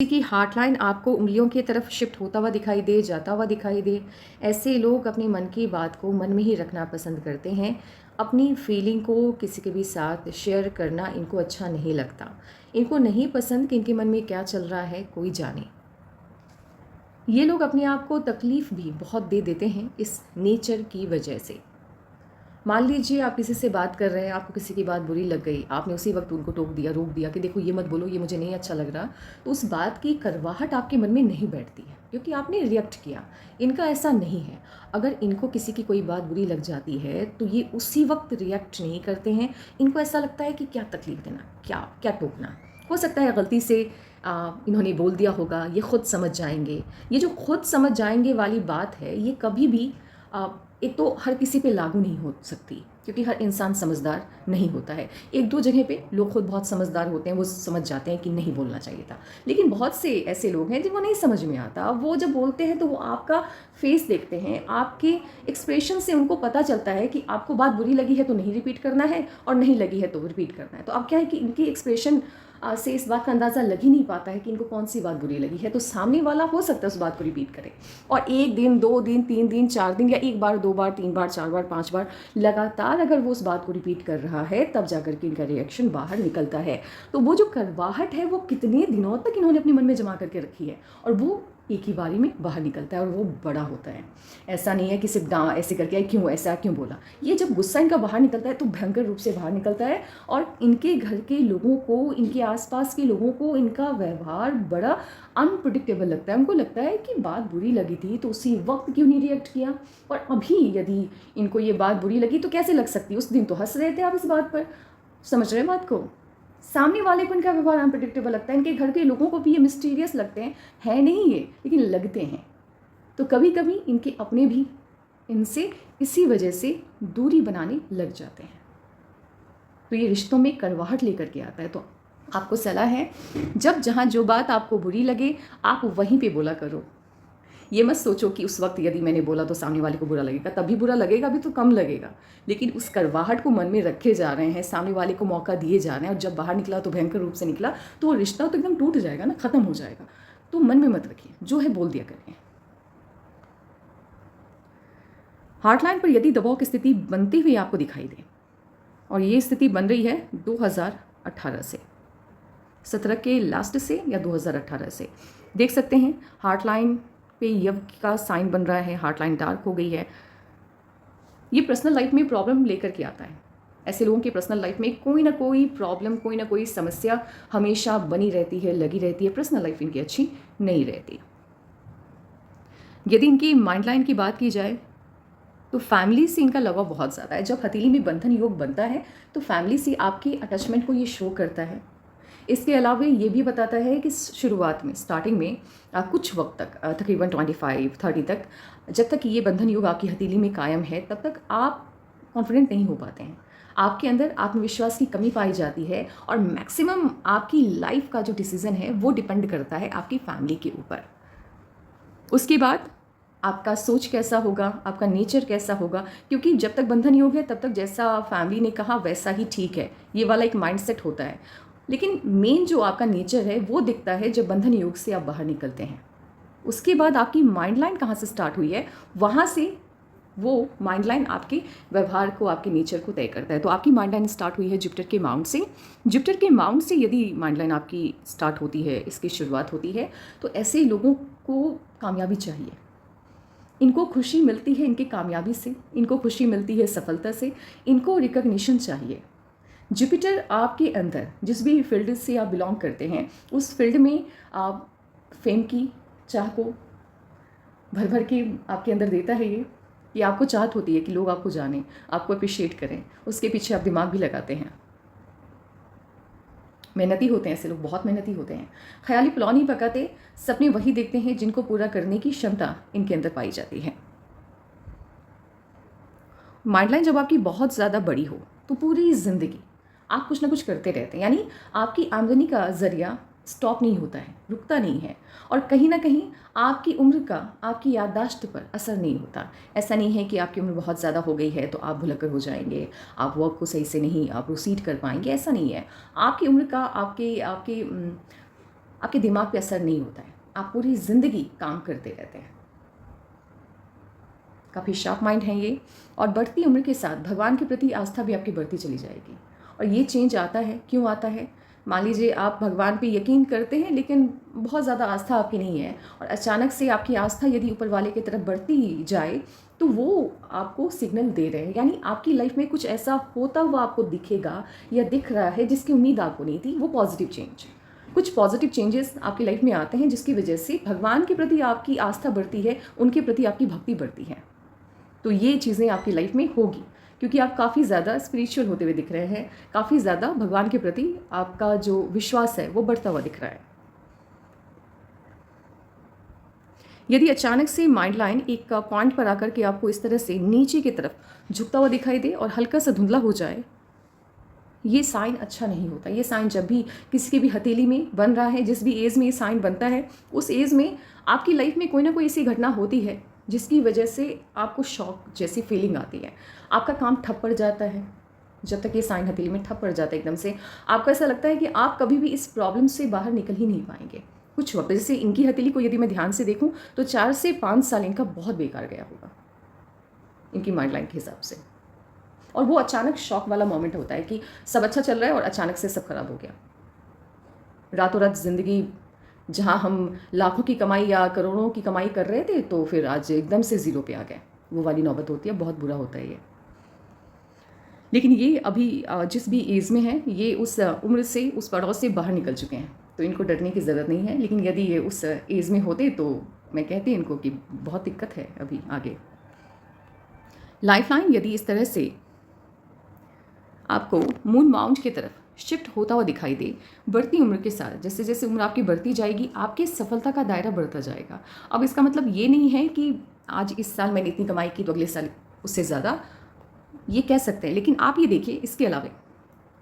किसी की heart line आपको उंगलियों की तरफ शिफ्ट होता हुआ दिखाई दे, जाता हुआ दिखाई दे, ऐसे लोग अपनी मन की बात को मन में ही रखना पसंद करते हैं। अपनी फीलिंग को किसी के भी साथ शेयर करना इनको अच्छा नहीं लगता। इनको नहीं पसंद कि इनके मन में क्या चल रहा है कोई जाने। ये लोग अपने आप को तकलीफ़ भी बहुत दे देते हैं इस नेचर की वजह से। मान लीजिए आप किसी से बात कर रहे हैं, आपको किसी की बात बुरी लग गई, आपने उसी वक्त उनको टोक दिया, रोक दिया कि देखो ये मत बोलो, ये मुझे नहीं अच्छा लग रहा। तो उस बात की करवाहट आपके मन में नहीं बैठती है क्योंकि आपने रिएक्ट किया। इनका ऐसा नहीं है। अगर इनको किसी की कोई बात बुरी लग जाती है तो ये उसी वक्त रिएक्ट नहीं करते हैं। इनको ऐसा लगता है कि क्या तकलीफ़ देना, क्या क्या टोकना। हो सकता है गलती से इन्होंने बोल दिया होगा, ये खुद समझ जाएंगे। ये जो खुद समझ जाएंगे वाली बात है, ये कभी भी एक तो हर किसी पे लागू नहीं हो सकती क्योंकि हर इंसान समझदार नहीं होता है। एक दो जगह पे लोग खुद बहुत समझदार होते हैं, वो समझ जाते हैं कि नहीं बोलना चाहिए था। लेकिन बहुत से ऐसे लोग हैं जिनको नहीं समझ में आता। वो जब बोलते हैं तो वो आपका फेस देखते हैं, आपके एक्सप्रेशन से उनको पता चलता है कि आपको बात बुरी लगी है तो नहीं रिपीट करना है, और नहीं लगी है तो रिपीट करना है। तो अब क्या है कि इनके एक्सप्रेशन से इस बात का अंदाज़ा लग ही नहीं पाता है कि इनको कौन सी बात बुरी लगी है। तो सामने वाला हो सकता है उस बात को रिपीट करे, और 1 दिन 2 दिन 3 दिन 4 दिन या 1 बार 2 बार 3 बार 4 बार 5 बार लगातार अगर वो उस बात को रिपीट कर रहा है, तब जाकर के इनका रिएक्शन बाहर निकलता है। तो वो जो करवाहट है वो कितने दिनों तक इन्होंने अपने मन में जमा करके रखी है, और वो एक ही बारी में बाहर निकलता है और वो बड़ा होता है। ऐसा नहीं है कि सिर्फ ऐसे करके क्यों ऐसा क्यों बोला। ये जब गुस्सा इनका बाहर निकलता है तो भयंकर रूप से बाहर निकलता है, और इनके घर के लोगों को, इनके आसपास के लोगों को इनका व्यवहार बड़ा अनप्रिडिक्टेबल लगता है। उनको लगता है कि बात बुरी लगी थी तो उसी वक्त क्यों नहीं रिएक्ट किया, और अभी यदि इनको ये बात बुरी लगी तो कैसे लग सकती। उस दिन तो हंस रहे थे आप इस बात पर। समझ रहे हैं बात को। सामने वाले को इनका व्यवहार अनप्रिडिक्टेबल लगता है। इनके घर के लोगों को भी ये मिस्टीरियस लगते हैं, है नहीं ये, लेकिन लगते हैं। तो कभी कभी इनके अपने भी इनसे इसी वजह से दूरी बनाने लग जाते हैं। तो ये रिश्तों में करवाहट लेकर के आता है। तो आपको सलाह है, जब जहाँ जो बात आपको बुरी लगे आप वहीं पे बोला करो। ये मत सोचो कि उस वक्त यदि मैंने बोला तो सामने वाले को बुरा लगेगा। तभी बुरा लगेगा, भी तो कम लगेगा। लेकिन उस करवाहट को मन में रखे जा रहे हैं, सामने वाले को मौका दिए जा रहे हैं, और जब बाहर निकला तो भयंकर रूप से निकला, तो वो रिश्ता तो एकदम टूट जाएगा ना, ख़त्म हो जाएगा। तो मन में मत रखिए, जो है बोल दिया करें। हार्टलाइन पर यदि दबाव की स्थिति बनती हुई आपको दिखाई दे, और ये स्थिति बन रही है 2018 से, 17 के लास्ट से या 2018 से, देख सकते हैं हार्टलाइन पे यव का साइन बन रहा है, हार्टलाइन डार्क हो गई है। ये पर्सनल लाइफ में प्रॉब्लम लेकर के आता है। ऐसे लोगों की पर्सनल लाइफ में कोई ना कोई प्रॉब्लम, कोई ना कोई समस्या हमेशा बनी रहती है, लगी रहती है। पर्सनल लाइफ इनकी अच्छी नहीं रहती। यदि इनकी माइंड लाइन की बात की जाए तो फैमिली से इनका लगाव बहुत ज़्यादा है। जब हथेली में बंधन योग बनता है तो फैमिली से आपकी अटैचमेंट को ये शो करता है। इसके अलावा ये भी बताता है कि शुरुआत में, स्टार्टिंग में कुछ वक्त तक, तकरीबन 25-30 तक, जब तक ये बंधन योग आपकी हथेली में कायम है, तब तक आप कॉन्फिडेंट नहीं हो पाते हैं। आपके अंदर आत्मविश्वास की कमी पाई जाती है, और मैक्सिमम आपकी लाइफ का जो डिसीज़न है वो डिपेंड करता है आपकी फैमिली के ऊपर। उसके बाद आपका सोच कैसा होगा, आपका नेचर कैसा होगा, क्योंकि जब तक बंधन योग है तब तक जैसा फैमिली ने कहा वैसा ही ठीक है, ये वाला एक माइंडसेट होता है। लेकिन मेन जो आपका नेचर है वो दिखता है जब बंधन योग से आप बाहर निकलते हैं। उसके बाद आपकी माइंड लाइन कहाँ से स्टार्ट हुई है, वहाँ से वो माइंड लाइन आपके व्यवहार को, आपके नेचर को तय करता है। तो आपकी माइंड लाइन स्टार्ट हुई है जुपिटर के माउंट से। जुपिटर के माउंट से यदि माइंड लाइन आपकी स्टार्ट होती है, इसकी शुरुआत होती है, तो ऐसे लोगों को कामयाबी चाहिए। इनको खुशी मिलती है इनकी कामयाबी से, इनको खुशी मिलती है सफलता से, इनको रिकग्निशन चाहिए। जुपिटर आपके अंदर जिस भी फील्ड से आप बिलोंग करते हैं, उस फील्ड में आप फेम की चाह को भर भर के आपके अंदर देता है। ये आपको चाहत होती है कि लोग आपको जानें, आपको अप्रिशिएट करें। उसके पीछे आप दिमाग भी लगाते हैं। मेहनती होते हैं ऐसे लोग, बहुत मेहनती होते हैं। ख्याली प्लान ही पकाते, सपने वही देखते हैं जिनको पूरा करने की क्षमता इनके अंदर पाई जाती है। माइंड लाइन जब आपकी बहुत ज़्यादा बड़ी हो तो पूरी ज़िंदगी आप कुछ ना कुछ करते रहते हैं, यानी आपकी आमदनी का ज़रिया स्टॉप नहीं होता है, रुकता नहीं है, और कहीं ना कहीं आपकी उम्र का आपकी याददाश्त पर असर नहीं होता। ऐसा नहीं है कि आपकी उम्र बहुत ज़्यादा हो गई है तो आप भुलक्कड़ हो जाएंगे, आप वर्क को सही से नहीं आप प्रोसीड कर पाएंगे, ऐसा नहीं है। आपकी उम्र का, आपके आपके आपके दिमाग पे असर नहीं होता है, आप पूरी ज़िंदगी काम करते रहते हैं। काफ़ी शार्प माइंड है ये, और बढ़ती उम्र के साथ भगवान के प्रति आस्था भी आपकी बढ़ती चली जाएगी। और ये चेंज आता है, क्यों आता है? मान लीजिए आप भगवान पे यकीन करते हैं लेकिन बहुत ज़्यादा आस्था आपकी नहीं है, और अचानक से आपकी आस्था यदि ऊपर वाले की तरफ बढ़ती जाए तो वो आपको सिग्नल दे रहे हैं, यानी आपकी लाइफ में कुछ ऐसा होता हुआ आपको दिखेगा या दिख रहा है जिसकी उम्मीद आपको नहीं थी। वो पॉजिटिव चेंज, कुछ पॉजिटिव चेंजेस आपकी लाइफ में आते हैं जिसकी वजह से भगवान के प्रति आपकी आस्था बढ़ती है, उनके प्रति आपकी भक्ति बढ़ती है। तो ये चीज़ें आपकी लाइफ में होगी, क्योंकि आप काफ़ी ज़्यादा स्पिरिचुअल होते हुए दिख रहे हैं, काफ़ी ज़्यादा भगवान के प्रति आपका जो विश्वास है वो बढ़ता हुआ दिख रहा है। यदि अचानक से माइंड लाइन एक पॉइंट पर आकर के आपको इस तरह से नीचे की तरफ झुकता हुआ दिखाई दे और हल्का सा धुंधला हो जाए, ये साइन अच्छा नहीं होता। ये साइन जब भी किसी की भी हथेली में बन रहा है, जिस भी एज में ये साइन बनता है, उस एज में आपकी लाइफ में कोई ना कोई ऐसी घटना होती है जिसकी वजह से आपको शॉक जैसी फीलिंग आती है, आपका काम ठप पड़ जाता है। जब तक ये साइन हथेली में ठप पड़ जाता है एकदम से, आपको ऐसा लगता है कि आप कभी भी इस प्रॉब्लम से बाहर निकल ही नहीं पाएंगे। कुछ वक्त, जैसे इनकी हथेली को यदि मैं ध्यान से देखूं तो 4 से 5 साल इनका बहुत बेकार गया होगा इनकी माइंड लाइन के हिसाब से। और वो अचानक शॉक वाला मोमेंट होता है कि सब अच्छा चल रहा है और अचानक से सब खराब हो गया। रातों रात ज़िंदगी, जहाँ हम लाखों की कमाई या करोड़ों की कमाई कर रहे थे, तो फिर आज एकदम से ज़ीरो पे आ गए। वो वाली नौबत होती है, बहुत बुरा होता है ये। लेकिन ये अभी जिस भी एज में है, ये उस उम्र से, उस पड़ाव से बाहर निकल चुके हैं, तो इनको डरने की ज़रूरत नहीं है। लेकिन यदि ये उस एज में होते तो मैं कहती इनको कि बहुत दिक्कत है अभी आगे। लाइफ लाइन यदि इस तरह से आपको मून माउंट की तरफ शिफ्ट होता हुआ दिखाई दे बढ़ती उम्र के साथ, जैसे जैसे उम्र आपकी बढ़ती जाएगी, आपकी सफलता का दायरा बढ़ता जाएगा। अब इसका मतलब ये नहीं है कि आज इस साल मैंने इतनी कमाई की तो अगले साल उससे ज़्यादा, ये कह सकते हैं। लेकिन आप ये देखिए, इसके अलावा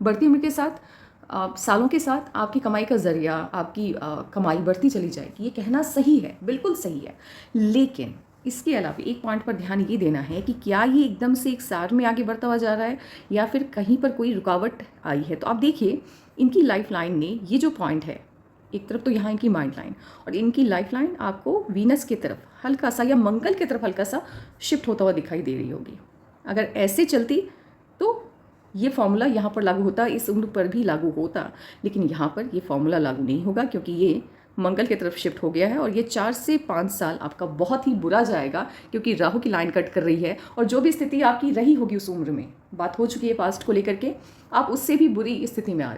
बढ़ती उम्र के साथ, सालों के साथ आपकी कमाई का ज़रिया, आपकी कमाई बढ़ती चली जाएगी। ये कहना सही है, बिल्कुल सही है। लेकिन इसके अलावा एक पॉइंट पर ध्यान ये देना है कि क्या ये एकदम से एक सार में आगे बढ़ता हुआ जा रहा है या फिर कहीं पर कोई रुकावट आई है। तो आप देखिए, इनकी लाइफ लाइन ने ये जो पॉइंट है, एक तरफ तो यहाँ इनकी माइंड लाइन, और इनकी लाइफ लाइन आपको वीनस की तरफ हल्का सा या मंगल की तरफ हल्का सा शिफ्ट होता हुआ दिखाई दे रही होगी। अगर ऐसे चलती तो ये फॉर्मूला यहाँ पर लागू होता, इस उम्र पर भी लागू होता। लेकिन यहाँ पर ये फॉर्मूला लागू नहीं होगा, क्योंकि ये मंगल की तरफ शिफ्ट हो गया है और ये 4 से 5 साल आपका बहुत ही बुरा जाएगा, क्योंकि राहु की लाइन कट कर रही है। और जो भी स्थिति आपकी रही होगी उस उम्र में, बात हो चुकी है पास्ट को लेकर के, आप उससे भी बुरी स्थिति में आ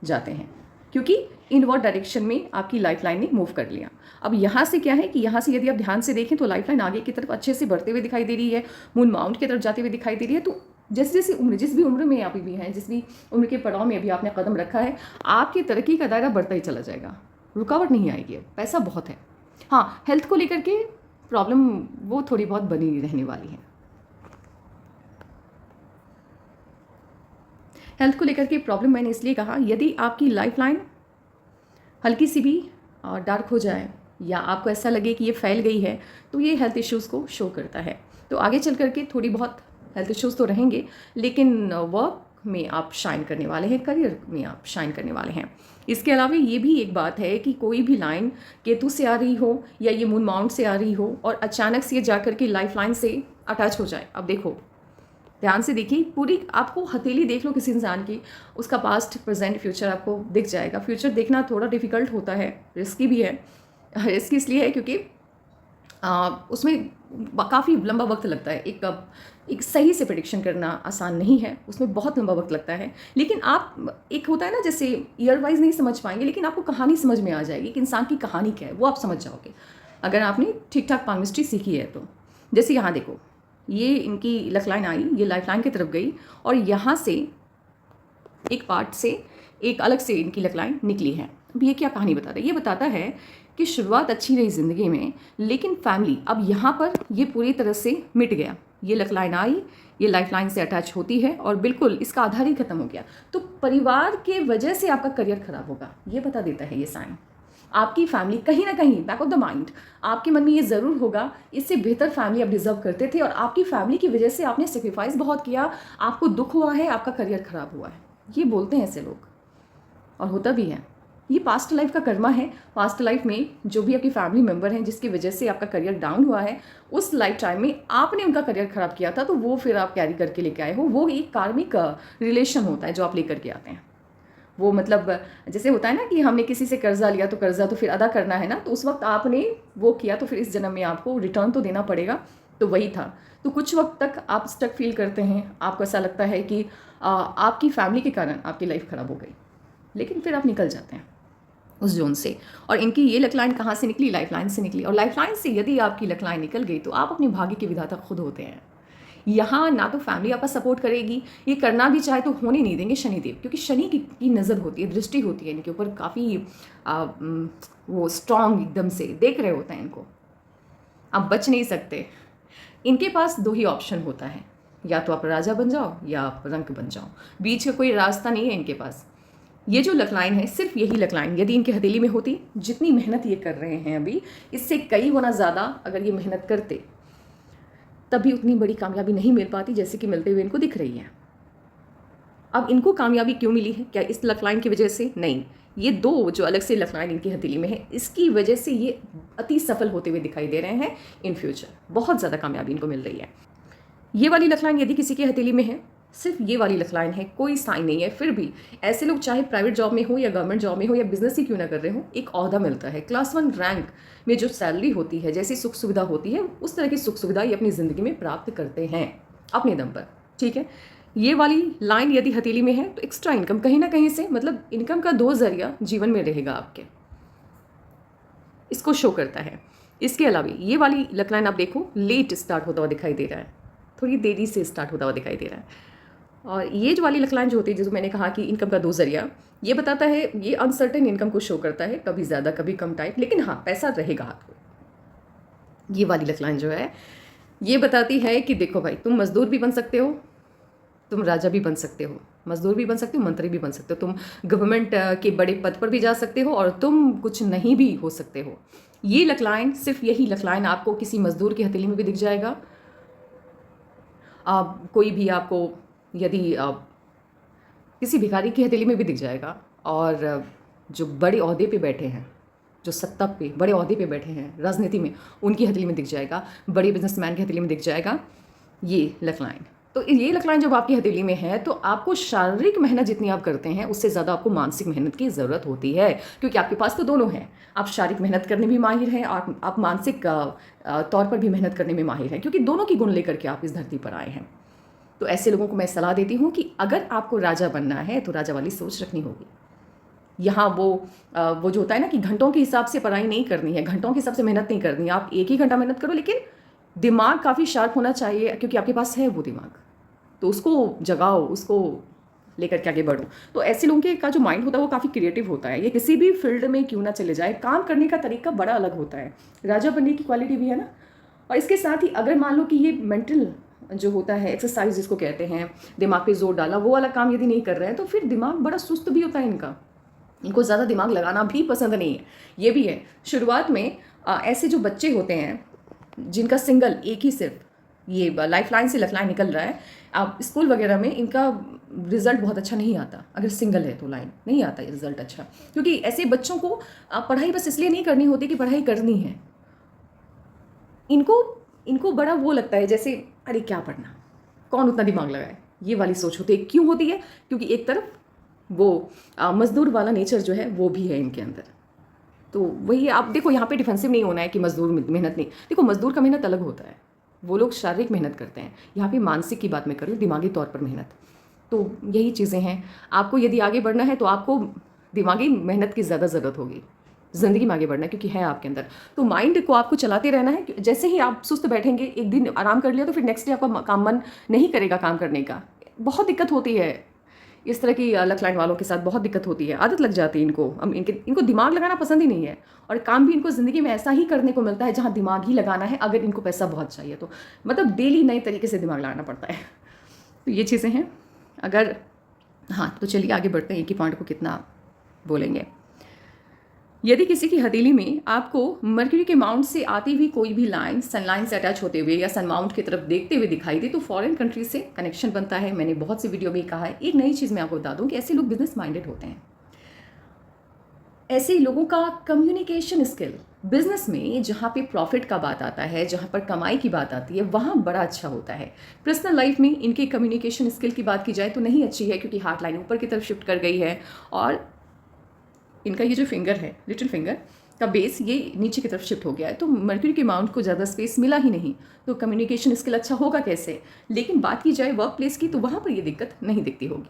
जाते हैं, क्योंकि इनवर्ड डायरेक्शन में आपकी लाइफ लाइन ने मूव कर लिया। अब यहाँ से क्या है कि यहाँ से यदि आप ध्यान से देखें तो लाइफ लाइन आगे की तरफ अच्छे से बढ़ते हुए दिखाई दे रही है, मून माउंट की तरफ जाते हुए दिखाई दे रही है। तो जैसे जैसे उम्र, जिस भी उम्र में आप भी हैं, जिस भी उम्र के पड़ाव में अभी आपने कदम रखा है, आपकी तरक्की का दायरा बढ़ता ही चला जाएगा, रुकावट नहीं आएगी। पैसा बहुत है। हाँ, हेल्थ को लेकर के प्रॉब्लम वो थोड़ी बहुत बनी रहने वाली है। हेल्थ को लेकर के प्रॉब्लम मैंने इसलिए कहा, यदि आपकी लाइफ लाइन हल्की सी भी डार्क हो जाए या आपको ऐसा लगे कि ये फैल गई है, तो ये हेल्थ इश्यूज़ को शो करता है। तो आगे चल करके थोड़ी बहुत हेल्थ इश्यूज़ तो रहेंगे, लेकिन वर्क में आप शाइन करने वाले हैं, करियर में आप शाइन करने वाले हैं। इसके अलावा ये भी एक बात है कि कोई भी लाइन केतु से आ रही हो या ये मून माउंट से आ रही हो और अचानक से ये जाकर के लाइफ लाइन से अटैच हो जाए। अब देखो, ध्यान से देखिए, पूरी आपको हथेली देख लो किसी इंसान की, उसका पास्ट, प्रेजेंट, फ्यूचर आपको दिख जाएगा। फ्यूचर देखना थोड़ा डिफ़िकल्ट होता है, रिस्की भी है। रिस्की इसलिए है क्योंकि उसमें काफ़ी लंबा वक्त लगता है। एक सही से प्रेडिक्शन करना आसान नहीं है, उसमें बहुत लंबा वक्त लगता है। लेकिन आप, एक होता है ना, जैसे ईयर वाइज नहीं समझ पाएंगे, लेकिन आपको कहानी समझ में आ जाएगी कि इंसान की कहानी क्या है, वो आप समझ जाओगे अगर आपने ठीक ठाक पामिस्ट्री सीखी है तो। जैसे यहाँ देखो, ये इनकी लक लाइन आई, ये लाइफ लाइन की तरफ गई और यहाँ से एक पार्ट से एक अलग से इनकी लक लाइन निकली है। अब ये क्या कहानी बता रहा है? ये बताता है कि शुरुआत अच्छी रही ज़िंदगी में, लेकिन फैमिली, अब यहाँ पर ये पूरी तरह से मिट गया। ये लक लाइन आई, ये लाइफ लाइन से अटैच होती है और बिल्कुल इसका आधार ही खत्म हो गया। तो परिवार के वजह से आपका करियर खराब होगा, ये बता देता है ये साइन। आपकी फैमिली कहीं ना कहीं बैक ऑफ द माइंड आपके मन में ये ज़रूर होगा, इससे बेहतर फैमिली आप डिजर्व करते थे और आपकी फैमिली की वजह से आपने सेक्रीफाइस बहुत किया, आपको दुख हुआ है, आपका करियर खराब हुआ है। ये बोलते हैं ऐसे लोग और होता भी है। ये पास्ट लाइफ का कर्मा है। पास्ट लाइफ में जो भी आपकी फैमिली मेम्बर हैं जिसकी वजह से आपका करियर डाउन हुआ है, उस लाइफ टाइम में आपने उनका करियर ख़राब किया था, तो वो फिर आप कैरी करके लेके आए हो। वो एक कार्मिक रिलेशन होता है जो आप लेकर के आते हैं। वो मतलब जैसे होता है ना कि हमने किसी से कर्जा लिया तो कर्जा तो फिर अदा करना है ना, तो उस वक्त आपने वो किया तो फिर इस जन्म में आपको रिटर्न तो देना पड़ेगा। तो वही था। तो कुछ वक्त तक आप स्टक फील करते हैं, आपको ऐसा लगता है कि आपकी फैमिली के कारण आपकी लाइफ ख़राब हो गई, लेकिन फिर आप निकल जाते हैं उस जोन से। और इनकी ये लक लाइन कहाँ से निकली? लाइफ लाइन से निकली। और लाइफ लाइन से यदि आपकी लक लाइन निकल गई तो आप अपने भाग्य के विधाता खुद होते हैं। यहाँ ना तो फैमिली आपका सपोर्ट करेगी, ये करना भी चाहे तो होने नहीं देंगे शनिदेव, क्योंकि शनि की नज़र होती है, दृष्टि होती है इनके ऊपर, काफ़ी वो स्ट्रांग एकदम से देख रहे होते हैं इनको। आप बच नहीं सकते। इनके पास दो ही ऑप्शन होता है, या तो आप राजा बन जाओ या आप रंक बन जाओ, बीच का कोई रास्ता नहीं है इनके पास। ये जो लक लाइन है, सिर्फ यही लक लाइन यदि इनकी हथेली में होती, जितनी मेहनत ये कर रहे हैं अभी, इससे कई गुना ज़्यादा अगर ये मेहनत करते, तभी उतनी बड़ी कामयाबी नहीं मिल पाती जैसे कि मिलते हुए इनको दिख रही है। अब इनको कामयाबी क्यों मिली है? क्या इस लक लाइन की वजह से? नहीं, ये दो जो अलग से लक लाइन इनकी हथेली में है, इसकी वजह से ये अति सफल होते हुए दिखाई दे रहे हैं। इन फ्यूचर बहुत ज़्यादा कामयाबी इनको मिल रही है। ये वाली लक लाइन यदि किसी की हथेली में है, सिर्फ ये वाली लक लाइन है, कोई साइन नहीं है, फिर भी ऐसे लोग चाहे प्राइवेट जॉब में हो या गवर्नमेंट जॉब में हो या बिजनेस ही क्यों ना कर रहे हो, एक ओहदा मिलता है। क्लास 1 रैंक में जो सैलरी होती है, जैसी सुख सुविधा होती है, उस तरह की सुख सुविधा ये अपनी ज़िंदगी में प्राप्त करते हैं अपने दम पर। ठीक है, ये वाली लाइन यदि हथेली में है तो एक्स्ट्रा इनकम कहीं ना कहीं से, मतलब इनकम का दो जरिया जीवन में रहेगा आपके, इसको शो करता है। इसके अलावा ये वाली लक लाइन आप देखो, लेट स्टार्ट होता हुआ दिखाई दे रहा है, थोड़ी देरी से स्टार्ट होता हुआ दिखाई दे रहा है। और ये जो वाली लक लाइन जो होती है, जिसको मैंने कहा कि इनकम का दो जरिया, ये बताता है, ये अनसर्टेन इनकम को शो करता है, कभी ज़्यादा कभी कम टाइप, लेकिन हाँ पैसा रहेगा हाथ में। ये वाली लक लाइन जो है ये बताती है कि देखो भाई, तुम मजदूर भी बन सकते हो, तुम राजा भी बन सकते हो, मजदूर भी बन सकते हो, मंत्री भी बन सकते हो, तुम गवर्नमेंट के बड़े पद पर भी जा सकते हो, और तुम कुछ नहीं भी हो सकते हो। ये लक लाइन, सिर्फ यही लक लाइन आपको किसी मजदूर की हथेली में भी दिख जाएगा। कोई भी आपको यदि किसी भिखारी की हथेली में भी दिख जाएगा, और जो बड़े ओहदे पे बैठे हैं, जो सत्ता पे बड़े ओहदे पे बैठे हैं राजनीति में, उनकी हथेली में दिख जाएगा, बड़े बिजनेसमैन की हथेली में दिख जाएगा ये लक लाइन। तो ये लक लाइन जब आपकी हथेली में है तो आपको शारीरिक मेहनत जितनी आप करते हैं उससे ज़्यादा आपको मानसिक मेहनत की ज़रूरत होती है, क्योंकि आपके पास तो दोनों हैं। आप शारीरिक मेहनत करने में माहिर हैं और आप मानसिक तौर पर भी मेहनत करने में माहिर हैं, क्योंकि दोनों की गुण लेकर के आप इस धरती पर आए हैं। तो ऐसे लोगों को मैं सलाह देती हूँ कि अगर आपको राजा बनना है तो राजा वाली सोच रखनी होगी। यहाँ वो जो होता है ना कि घंटों के हिसाब से पढ़ाई नहीं करनी है, घंटों के हिसाब से मेहनत नहीं करनी है। आप एक ही घंटा मेहनत करो, लेकिन दिमाग काफ़ी शार्प होना चाहिए, क्योंकि आपके पास है वो दिमाग, तो उसको जगाओ, उसको लेकर के आगे बढ़ो। तो ऐसे लोगों का जो माइंड होता है वो काफ़ी क्रिएटिव होता है। ये किसी भी फील्ड में क्यों ना चले जाए, काम करने का तरीका बड़ा अलग होता है। राजा बनने की क्वालिटी भी है ना। और इसके साथ ही अगर मान लो कि ये मेंटल जो होता है, एक्सरसाइज जिसको कहते हैं, दिमाग पे जोर डाला, वो वाला काम यदि नहीं कर रहे हैं तो फिर दिमाग बड़ा सुस्त भी होता है इनका। इनको ज़्यादा दिमाग लगाना भी पसंद नहीं है। ये भी है, शुरुआत में ऐसे जो बच्चे होते हैं जिनका सिंगल एक ही सिर्फ ये लाइफ लाइन से लक लाइन निकल रहा है, आप स्कूल वगैरह में इनका रिजल्ट बहुत अच्छा नहीं आता। अगर सिंगल है तो लाइन नहीं आता है रिजल्ट अच्छा, क्योंकि ऐसे बच्चों को पढ़ाई बस इसलिए नहीं करनी होती कि पढ़ाई करनी है। इनको बड़ा वो लगता है जैसे अरे क्या पढ़ना, कौन उतना दिमाग लगाए, ये वाली सोच होती है। क्यों होती है? क्योंकि एक तरफ वो मजदूर वाला नेचर जो है वो भी है इनके अंदर। तो वही आप देखो, यहाँ पे डिफेंसिव नहीं होना है कि मजदूर मेहनत नहीं। देखो, मजदूर का मेहनत अलग होता है, वो लोग शारीरिक मेहनत करते हैं। यहाँ पे मानसिक की बात मैं कर रही हूँ, दिमागी तौर पर मेहनत। तो यही चीज़ें हैं। आपको यदि आगे बढ़ना है तो आपको दिमागी मेहनत की ज़्यादा ज़रूरत होगी ज़िंदगी में आगे बढ़ना है, क्योंकि है आपके अंदर। तो माइंड को आपको चलाते रहना है। जैसे ही आप सुस्त बैठेंगे, एक दिन आराम कर लिया, तो फिर नेक्स्ट डे आपका काम मन नहीं करेगा काम करने का। बहुत दिक्कत होती है इस तरह की लक लाइन वालों के साथ, बहुत दिक्कत होती है, आदत लग जाती है इनको। इनको दिमाग लगाना पसंद ही नहीं है, और काम भी इनको ज़िंदगी में ऐसा ही करने को मिलता है जहाँ दिमाग ही लगाना है, अगर इनको पैसा बहुत चाहिए तो। मतलब डेली नए तरीके से दिमाग लगाना पड़ता है। तो ये चीज़ें हैं। अगर हाँ, तो चलिए आगे बढ़ते हैं, एक ही पॉइंट को कितना बोलेंगे। यदि किसी की हथेली में आपको मर्क्यूरी के माउंट से आती हुई कोई भी लाइन सनलाइन से अटैच होते हुए या सन माउंट की तरफ देखते हुए दिखाई दे, तो फॉरेन कंट्री से कनेक्शन बनता है। मैंने बहुत सी वीडियो में कहा है। एक नई चीज़ मैं आपको बता दूं कि ऐसे लोग बिजनेस माइंडेड होते हैं। ऐसे लोगों का कम्युनिकेशन स्किल बिजनेस में जहाँ पे प्रॉफिट का बात आता है, जहाँ पर कमाई की बात आती है, वहाँ बड़ा अच्छा होता है। पर्सनल लाइफ में इनकी कम्युनिकेशन स्किल की बात की जाए तो नहीं अच्छी है, क्योंकि हार्ट लाइन ऊपर की तरफ शिफ्ट कर गई है और इनका ये जो फिंगर है, लिटिल फिंगर का बेस, ये नीचे की तरफ शिफ्ट हो गया है। तो मर्क्यूरी के माउंट को ज़्यादा स्पेस मिला ही नहीं, तो कम्युनिकेशन स्किल अच्छा होगा कैसे। लेकिन बात की जाए वर्क प्लेस की तो वहाँ पर ये दिक्कत नहीं दिखती होगी।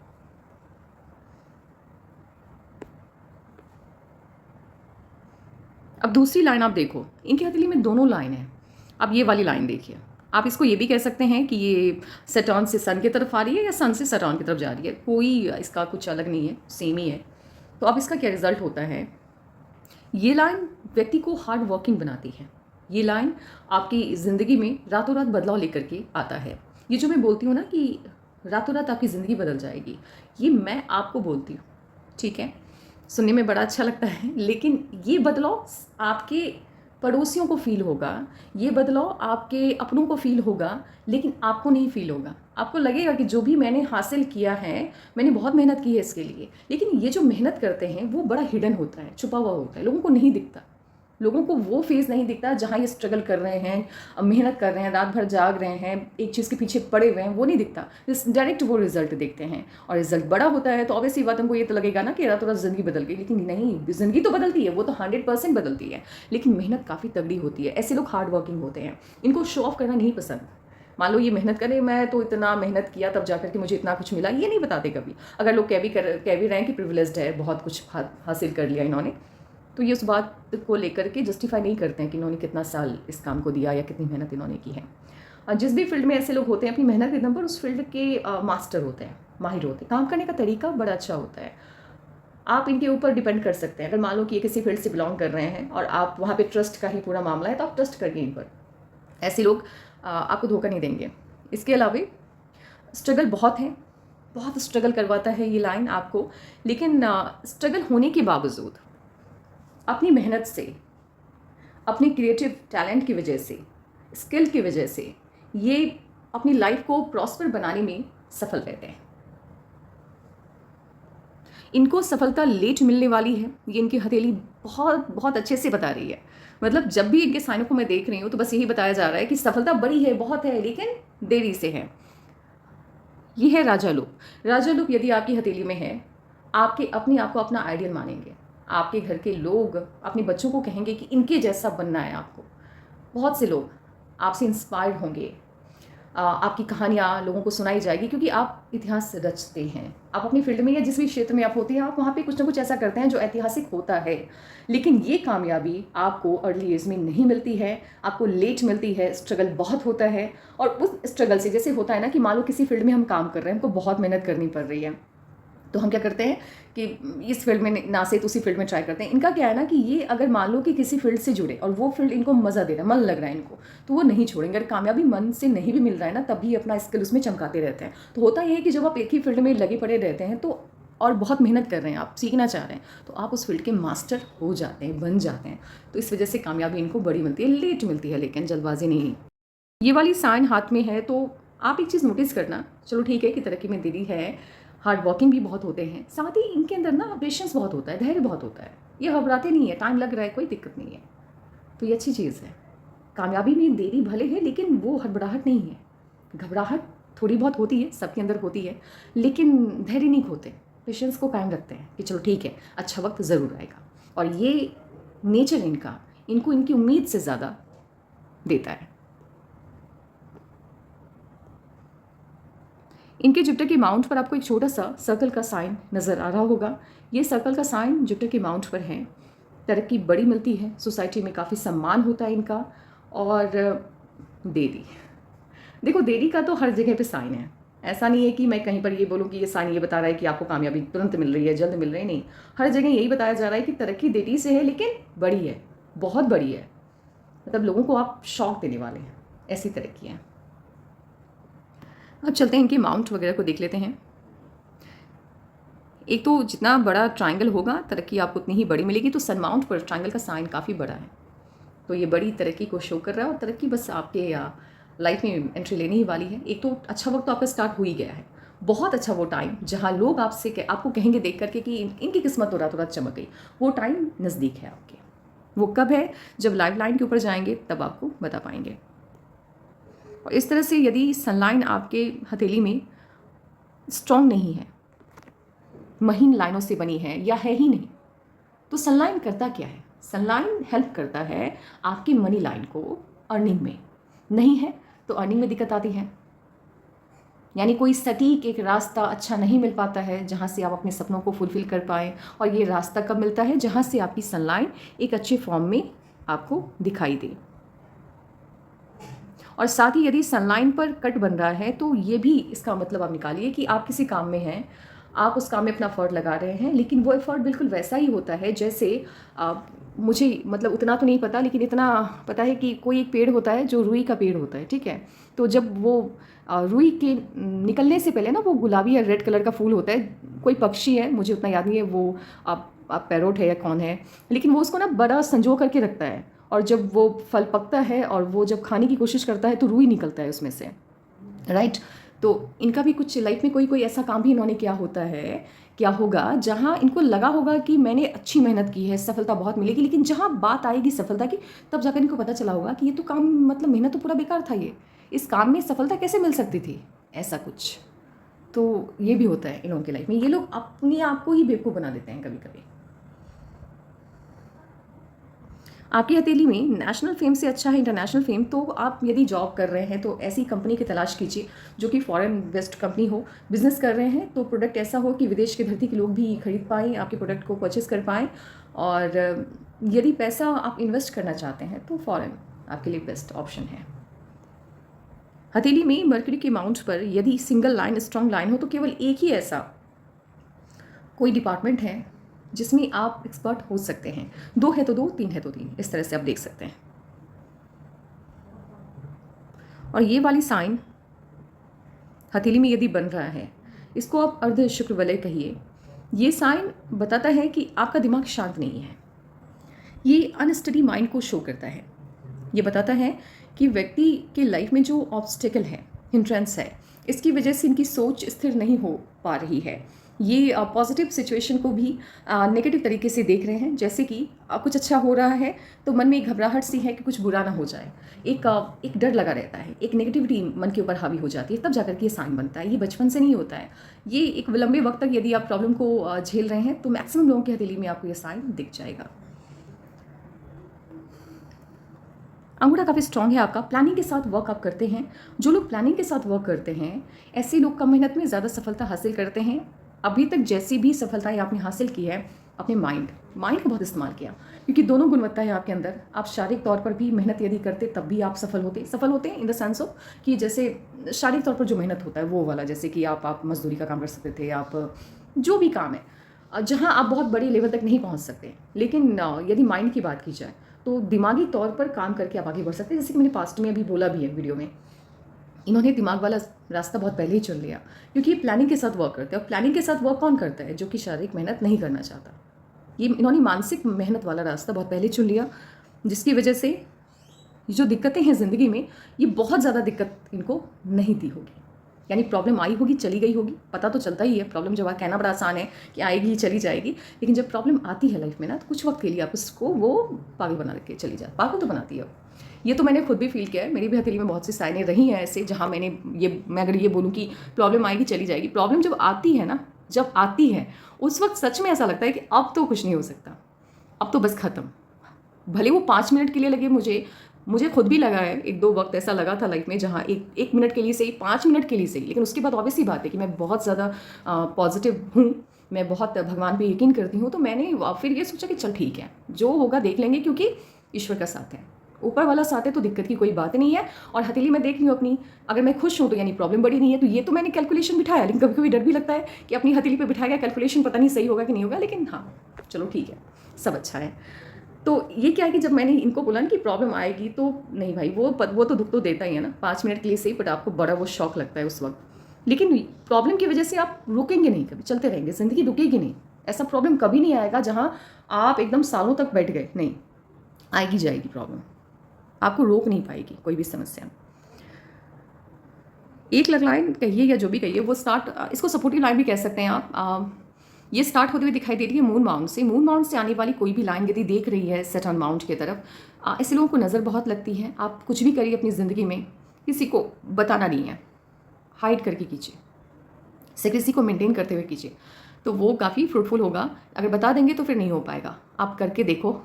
अब दूसरी लाइन आप देखो, इनकी हथेली में दोनों लाइन है। अब ये वाली लाइन देखिए, आप इसको ये भी कह सकते हैं कि ये सैटर्न से सन की तरफ आ रही है या सन से सैटर्न की तरफ जा रही है, कोई इसका कुछ अलग नहीं है, सेम ही है। तो अब इसका क्या रिजल्ट होता है, ये लाइन व्यक्ति को हार्ड वर्किंग बनाती है। ये लाइन आपकी ज़िंदगी में रातों रात बदलाव लेकर के आता है। ये जो मैं बोलती हूँ ना कि रातों रात आपकी ज़िंदगी बदल जाएगी, ये मैं आपको बोलती हूँ, ठीक है। सुनने में बड़ा अच्छा लगता है, लेकिन ये बदलाव आपके पड़ोसियों को फील होगा, ये बदलाव आपके अपनों को फील होगा, लेकिन आपको नहीं फील होगा। आपको लगेगा कि जो भी मैंने हासिल किया है, मैंने बहुत मेहनत की है इसके लिए, लेकिन ये जो मेहनत करते हैं वो बड़ा हिडन होता है, छुपा हुआ होता है, लोगों को नहीं दिखता। लोगों को वो फेज़ नहीं दिखता जहाँ ये स्ट्रगल कर रहे हैं, मेहनत कर रहे हैं, रात भर जाग रहे हैं, एक चीज़ के पीछे पड़े हुए हैं, वो नहीं दिखता। डायरेक्ट वो रिजल्ट देखते हैं, और रिजल्ट बड़ा होता है तो ऑब्वियसली बात हमको ये तो लगेगा ना कि रातों रात ज़िंदगी बदल गई, लेकिन नहीं, ज़िंदगी तो बदलती है, वो तो 100% बदलती है, लेकिन मेहनत काफ़ी तगड़ी होती है। ऐसे लोग हार्ड वर्किंग होते हैं, इनको शो ऑफ करना नहीं पसंद। मान लो ये मेहनत करे, मैं तो इतना मेहनत किया तब जाकर के मुझे इतना कुछ मिला, ये नहीं बताते कभी। अगर लोग कह भी रहे हैं कि प्रिविलेज्ड है, बहुत कुछ हासिल कर लिया इन्होंने, तो ये उस बात को लेकर के जस्टिफाई नहीं करते हैं कि इन्होंने कितना साल इस काम को दिया या कितनी मेहनत इन्होंने की है। जिस भी फील्ड में ऐसे लोग होते हैं, अपनी मेहनत के दम पर उस फील्ड के मास्टर होते हैं, माहिर होते हैं, काम करने का तरीका बड़ा अच्छा होता है। आप इनके ऊपर डिपेंड कर सकते हैं। अगर मान लो कि ये किसी फील्ड से बिलोंग कर रहे हैं और आप वहाँ पे ट्रस्ट का ही पूरा मामला है, तो आप ट्रस्ट करिए इन पर। ऐसे लोग आपको धोखा नहीं देंगे। इसके अलावा स्ट्रगल बहुत है, बहुत स्ट्रगल करवाता है ये लाइन आपको, लेकिन स्ट्रगल होने के बावजूद अपनी मेहनत से, अपने क्रिएटिव टैलेंट की वजह से, स्किल की वजह से ये अपनी लाइफ को प्रॉस्पर बनाने में सफल रहते हैं। इनको सफलता लेट मिलने वाली है, ये इनकी हथेली बहुत बहुत अच्छे से बता रही है। मतलब जब भी इनके साइनों को मैं देख रही हूँ तो बस यही बताया जा रहा है कि सफलता बड़ी है, बहुत है, लेकिन देरी से है। ये है राजा लूप। राजा लूप यदि आपकी हथेली में है, आपके अपने आप को अपना आइडियल मानेंगे। आपके घर के लोग अपने बच्चों को कहेंगे कि इनके जैसा बनना है आपको। बहुत से लोग आपसे इंस्पायर्ड होंगे, आपकी कहानियाँ लोगों को सुनाई जाएगी, क्योंकि आप इतिहास रचते हैं। आप अपनी फील्ड में या जिस भी क्षेत्र में आप होते हैं, आप वहाँ पे कुछ ना कुछ ऐसा करते हैं जो ऐतिहासिक होता है। लेकिन ये कामयाबी आपको अर्ली एज में नहीं मिलती है, आपको लेट मिलती है, स्ट्रगल बहुत होता है। और उस स्ट्रगल से, जैसे होता है ना कि मान लो किसी फील्ड में हम काम कर रहे हैं, हमको बहुत मेहनत करनी पड़ रही है, तो हम क्या करते हैं कि इस फील्ड में ना से तो उसी फील्ड में ट्राई करते हैं। इनका क्या है ना कि ये अगर मान लो कि किसी फील्ड से जुड़े और वो फील्ड इनको मज़ा दे रहा है, मन लग रहा है इनको, तो वो नहीं छोड़ेंगे। अगर कामयाबी मन से नहीं भी मिल रहा है ना, तभी अपना स्किल उसमें चमकाते रहते हैं। तो होता यह है कि जब आप एक ही फील्ड में लगे पड़े रहते हैं तो और बहुत मेहनत कर रहे हैं, आप सीखना चाह रहे हैं, तो आप उस फील्ड के मास्टर हो जाते हैं, बन जाते हैं। तो इस वजह से कामयाबी इनको बड़ी मिलती है, लेट मिलती है, लेकिन जल्दबाजी नहीं। ये वाली साइन हाथ में है तो आप एक चीज़ नोटिस करना, चलो ठीक है कि तरक्की में देरी है, हार्ड वर्किंग भी बहुत होते हैं, साथ ही इनके अंदर ना पेशेंस बहुत होता है, धैर्य बहुत होता है। ये घबराते नहीं है, टाइम लग रहा है, कोई दिक्कत नहीं है, तो ये अच्छी चीज़ है। कामयाबी में देरी भले है, लेकिन वो हड़बड़ाहट नहीं है। घबराहट थोड़ी बहुत होती है, सबके अंदर होती है, लेकिन धैर्य नहीं खोते, पेशेंस को कायम रखते हैं कि चलो ठीक है, अच्छा वक्त ज़रूर आएगा। और ये नेचर इनका इनको इनकी उम्मीद से ज़्यादा देता है। इनके जुपिटर के माउंट पर आपको एक छोटा सा सर्कल का साइन नज़र आ रहा होगा। ये सर्कल का साइन जुपिटर के माउंट पर है। तरक्की बड़ी मिलती है, सोसाइटी में काफ़ी सम्मान होता है इनका। और देरी, देखो देरी का तो हर जगह पे साइन है। ऐसा नहीं है कि मैं कहीं पर ये बोलूँ कि ये साइन ये बता रहा है कि आपको कामयाबी तुरंत मिल रही है, जल्द मिल रही है, नहीं। हर जगह यही बताया जा रहा है कि तरक्की देरी से है, लेकिन बड़ी है, बहुत बड़ी है। मतलब लोगों को आप शौक देने वाले हैं, ऐसी तरक्की है। अब चलते हैं इनके माउंट वगैरह को देख लेते हैं। एक तो जितना बड़ा ट्रायंगल होगा तरक्की आपको उतनी ही बड़ी मिलेगी। तो सन माउंट पर ट्रायंगल का साइन काफ़ी बड़ा है, तो ये बड़ी तरक्की को शो कर रहा है। और तरक्की बस आपके लाइफ में एंट्री लेने ही वाली है। एक तो अच्छा वक्त तो आपका स्टार्ट हो ही गया है, बहुत अच्छा वो टाइम जहाँ लोग आपको कहेंगे देख करके कि इनकी किस्मत तो रातों रात चमक गई, वो टाइम नज़दीक है आपके। वो कब है? जब लाइफ लाइन के ऊपर जाएंगे तब आपको बता पाएंगे। और इस तरह से यदि सनलाइन आपके हथेली में स्ट्रॉन्ग नहीं है, महीन लाइनों से बनी है या है ही नहीं, तो सनलाइन करता क्या है? सनलाइन हेल्प करता है आपकी मनी लाइन को अर्निंग में। नहीं है तो अर्निंग में दिक्कत आती है, यानी कोई सटीक एक रास्ता अच्छा नहीं मिल पाता है जहाँ से आप अपने सपनों को फुलफ़िल कर पाएँ। और ये रास्ता कब मिलता है? जहाँ से आपकी सनलाइन एक अच्छे फॉर्म में आपको दिखाई दे। और साथ ही यदि सनलाइन पर कट बन रहा है तो ये भी इसका मतलब आप निकालिए कि आप किसी काम में हैं, आप उस काम में अपना एफर्ट लगा रहे हैं, लेकिन वो एफर्ट बिल्कुल वैसा ही होता है जैसे मुझे मतलब उतना तो नहीं पता, लेकिन इतना पता है कि कोई एक पेड़ होता है जो रुई का पेड़ होता है, ठीक है। तो जब वो रुई के निकलने से पहले ना वो गुलाबी या रेड कलर का फूल होता है, कोई पक्षी है, मुझे उतना याद नहीं है वो आप पैरोट है या कौन है, लेकिन वो उसको ना बड़ा संजो करके रखता है, और जब वो फल पकता है और वो जब खाने की कोशिश करता है तो रुई निकलता है उसमें से, राइट। तो इनका भी कुछ लाइफ में कोई ऐसा काम भी इन्होंने किया होता है, क्या होगा जहाँ इनको लगा होगा कि मैंने अच्छी मेहनत की है, सफलता बहुत मिलेगी, लेकिन जहाँ बात आएगी सफलता की तब जाकर इनको पता चला होगा कि ये तो काम मतलब मेहनत तो पूरा बेकार था, ये इस काम में सफलता कैसे मिल सकती थी, ऐसा कुछ। तो ये भी होता है इन लोगों की लाइफ में, ये लोग अपने आप को ही बेवकूफ़ बना देते हैं कभी कभी। आपकी हथेली में नेशनल फेम से अच्छा है इंटरनेशनल फेम, तो आप यदि जॉब कर रहे हैं तो ऐसी कंपनी की तलाश कीजिए जो कि फॉरेन बेस्ड कंपनी हो। बिजनेस कर रहे हैं तो प्रोडक्ट ऐसा हो कि विदेश की धरती के लोग भी खरीद पाएँ, आपके प्रोडक्ट को परचेज़ कर पाएँ। और यदि पैसा आप इन्वेस्ट करना चाहते हैं तो फॉरेन आपके लिए बेस्ट ऑप्शन है। हथेली में मर्करी के माउंट पर यदि सिंगल लाइन स्ट्रॉन्ग लाइन हो तो केवल एक ही ऐसा कोई डिपार्टमेंट है जिसमें आप एक्सपर्ट हो सकते हैं। 2 है तो 2, 3 है तो 3, इस तरह से आप देख सकते हैं। और ये वाली साइन हथेली में यदि बन रहा है, इसको आप अर्ध शुक्र वलय कहिए। ये साइन बताता है कि आपका दिमाग शांत नहीं है, ये अनस्टडी माइंड को शो करता है। ये बताता है कि व्यक्ति के लाइफ में जो ऑब्स्टेकल है, हिंड्रेंस है, इसकी वजह से इनकी सोच स्थिर नहीं हो पा रही है। ये पॉजिटिव सिचुएशन को भी नेगेटिव तरीके से देख रहे हैं, जैसे कि कुछ अच्छा हो रहा है तो मन में एक घबराहट सी है कि कुछ बुरा ना हो जाए, एक डर लगा रहता है, एक नेगेटिविटी मन के ऊपर हावी हो जाती है, तब जाकर के ये साइन बनता है। ये बचपन से नहीं होता है, ये एक लंबे वक्त तक यदि आप प्रॉब्लम को झेल रहे हैं तो मैक्सिमम लोगों की हथेली में आपको ये साइन दिख जाएगा। अंगूठा काफ़ी स्ट्रॉन्ग है आपका, प्लानिंग के साथ वर्क आप करते हैं। जो लोग प्लानिंग के साथ वर्क करते हैं ऐसे लोग कम मेहनत में ज़्यादा सफलता हासिल करते हैं। अभी तक जैसी भी सफलताएं आपने हासिल की है, अपने माइंड का बहुत इस्तेमाल किया, क्योंकि दोनों गुणवत्ता है आपके अंदर। आप शारीरिक तौर पर भी मेहनत यदि करते तब भी आप सफल होते हैं इन द सेंस ऑफ कि जैसे शारीरिक तौर पर जो मेहनत होता है वो वाला, जैसे कि आप मजदूरी का काम कर सकते थे, आप जो भी काम है जहाँ आप बहुत बड़ी लेवल तक नहीं पहुँच सकते, लेकिन यदि माइंड की बात की जाए तो दिमागी तौर पर काम करके आप आगे बढ़ सकते हैं। जैसे कि मैंने पास्ट में अभी बोला भी है वीडियो में, इन्होंने दिमाग वाला रास्ता बहुत पहले ही चुन लिया, क्योंकि ये प्लानिंग के साथ वर्क करते हैं। और प्लानिंग के साथ वर्क कौन करता है? जो कि शारीरिक मेहनत नहीं करना चाहता। ये इन्होंने मानसिक मेहनत वाला रास्ता बहुत पहले चुन लिया, जिसकी वजह से जो दिक्कतें हैं ज़िंदगी में, ये बहुत ज़्यादा दिक्कत इनको नहीं दी होगी। यानी प्रॉब्लम आई होगी, चली गई होगी, पता तो चलता ही है। प्रॉब्लम जब कहना बड़ा आसान है कि आएगी चली जाएगी, लेकिन जब प्रॉब्लम आती है लाइफ में ना, तो कुछ वक्त के लिए आप उसको वो पागल बना के चली जाए। पागल तो बनाती है। ये तो मैंने खुद भी फील किया है, मेरी भी हथेली में बहुत सी साइनें रही हैं ऐसे, जहाँ मैं अगर ये बोलूँ कि प्रॉब्लम आएगी चली जाएगी, प्रॉब्लम जब आती है ना, जब आती है उस वक्त सच में ऐसा लगता है कि अब तो कुछ नहीं हो सकता, अब तो बस ख़त्म। भले वो 5 मिनट के लिए लगे, मुझे खुद भी लगा है, 1-2 वक्त ऐसा लगा था लाइफ में जहाँ एक मिनट के लिए सही, 5 मिनट के लिए सही, लेकिन उसके बाद ऑब्वियसली बात है कि मैं बहुत ज़्यादा पॉजिटिव हूँ, मैं बहुत भगवान पे यकीन करती हूँ। तो मैंने फिर ये सोचा कि चल ठीक है, जो होगा देख लेंगे, क्योंकि ईश्वर का साथ है, ऊपर वाला साथ है, तो दिक्कत की कोई बात नहीं है। और हथेली में देख रही हूँ अपनी, अगर मैं खुश हूँ तो यानी प्रॉब्लम बड़ी नहीं है। तो ये तो मैंने कैलकुलेशन बिठाया, लेकिन कभी कभी डर भी लगता है कि अपनी हथेली पे बिठाया गया कैलकुलेशन पता नहीं सही होगा कि नहीं होगा, लेकिन हाँ चलो ठीक है, सब अच्छा है। तो ये क्या है कि जब मैंने इनको बोला ना कि प्रॉब्लम आएगी, तो नहीं भाई, वो तो दुख तो देता ही है ना, 5 मिनट के लिए सही, बट आपको बड़ा वो शौक लगता है उस वक्त। लेकिन प्रॉब्लम की वजह से आप रुकेंगे नहीं, कभी चलते रहेंगे, ज़िंदगी रुकेगी नहीं। ऐसा प्रॉब्लम कभी नहीं आएगा जहाँ आप एकदम सालों तक बैठ गए, नहीं, आएगी जाएगी प्रॉब्लम, आपको रोक नहीं पाएगी कोई भी समस्या। एक लाइन कहिए या जो भी कहिए वो स्टार्ट, इसको सपोर्टिव लाइन भी कह सकते हैं आप। ये स्टार्ट होते हुए दिखाई दे रही है मून माउंट से। मून माउंट से आने वाली कोई भी लाइन यदि देख रही है सैटर्न माउंट की तरफ, ऐसे लोगों को नज़र बहुत लगती है। आप कुछ भी करिए अपनी ज़िंदगी में, किसी को बताना नहीं है, हाइड करके कीजिए, सीक्रेसी को मेंटेन करते हुए कीजिए, तो वो काफ़ी फ्रूटफुल होगा। अगर बता देंगे तो फिर नहीं हो पाएगा। आप करके देखो,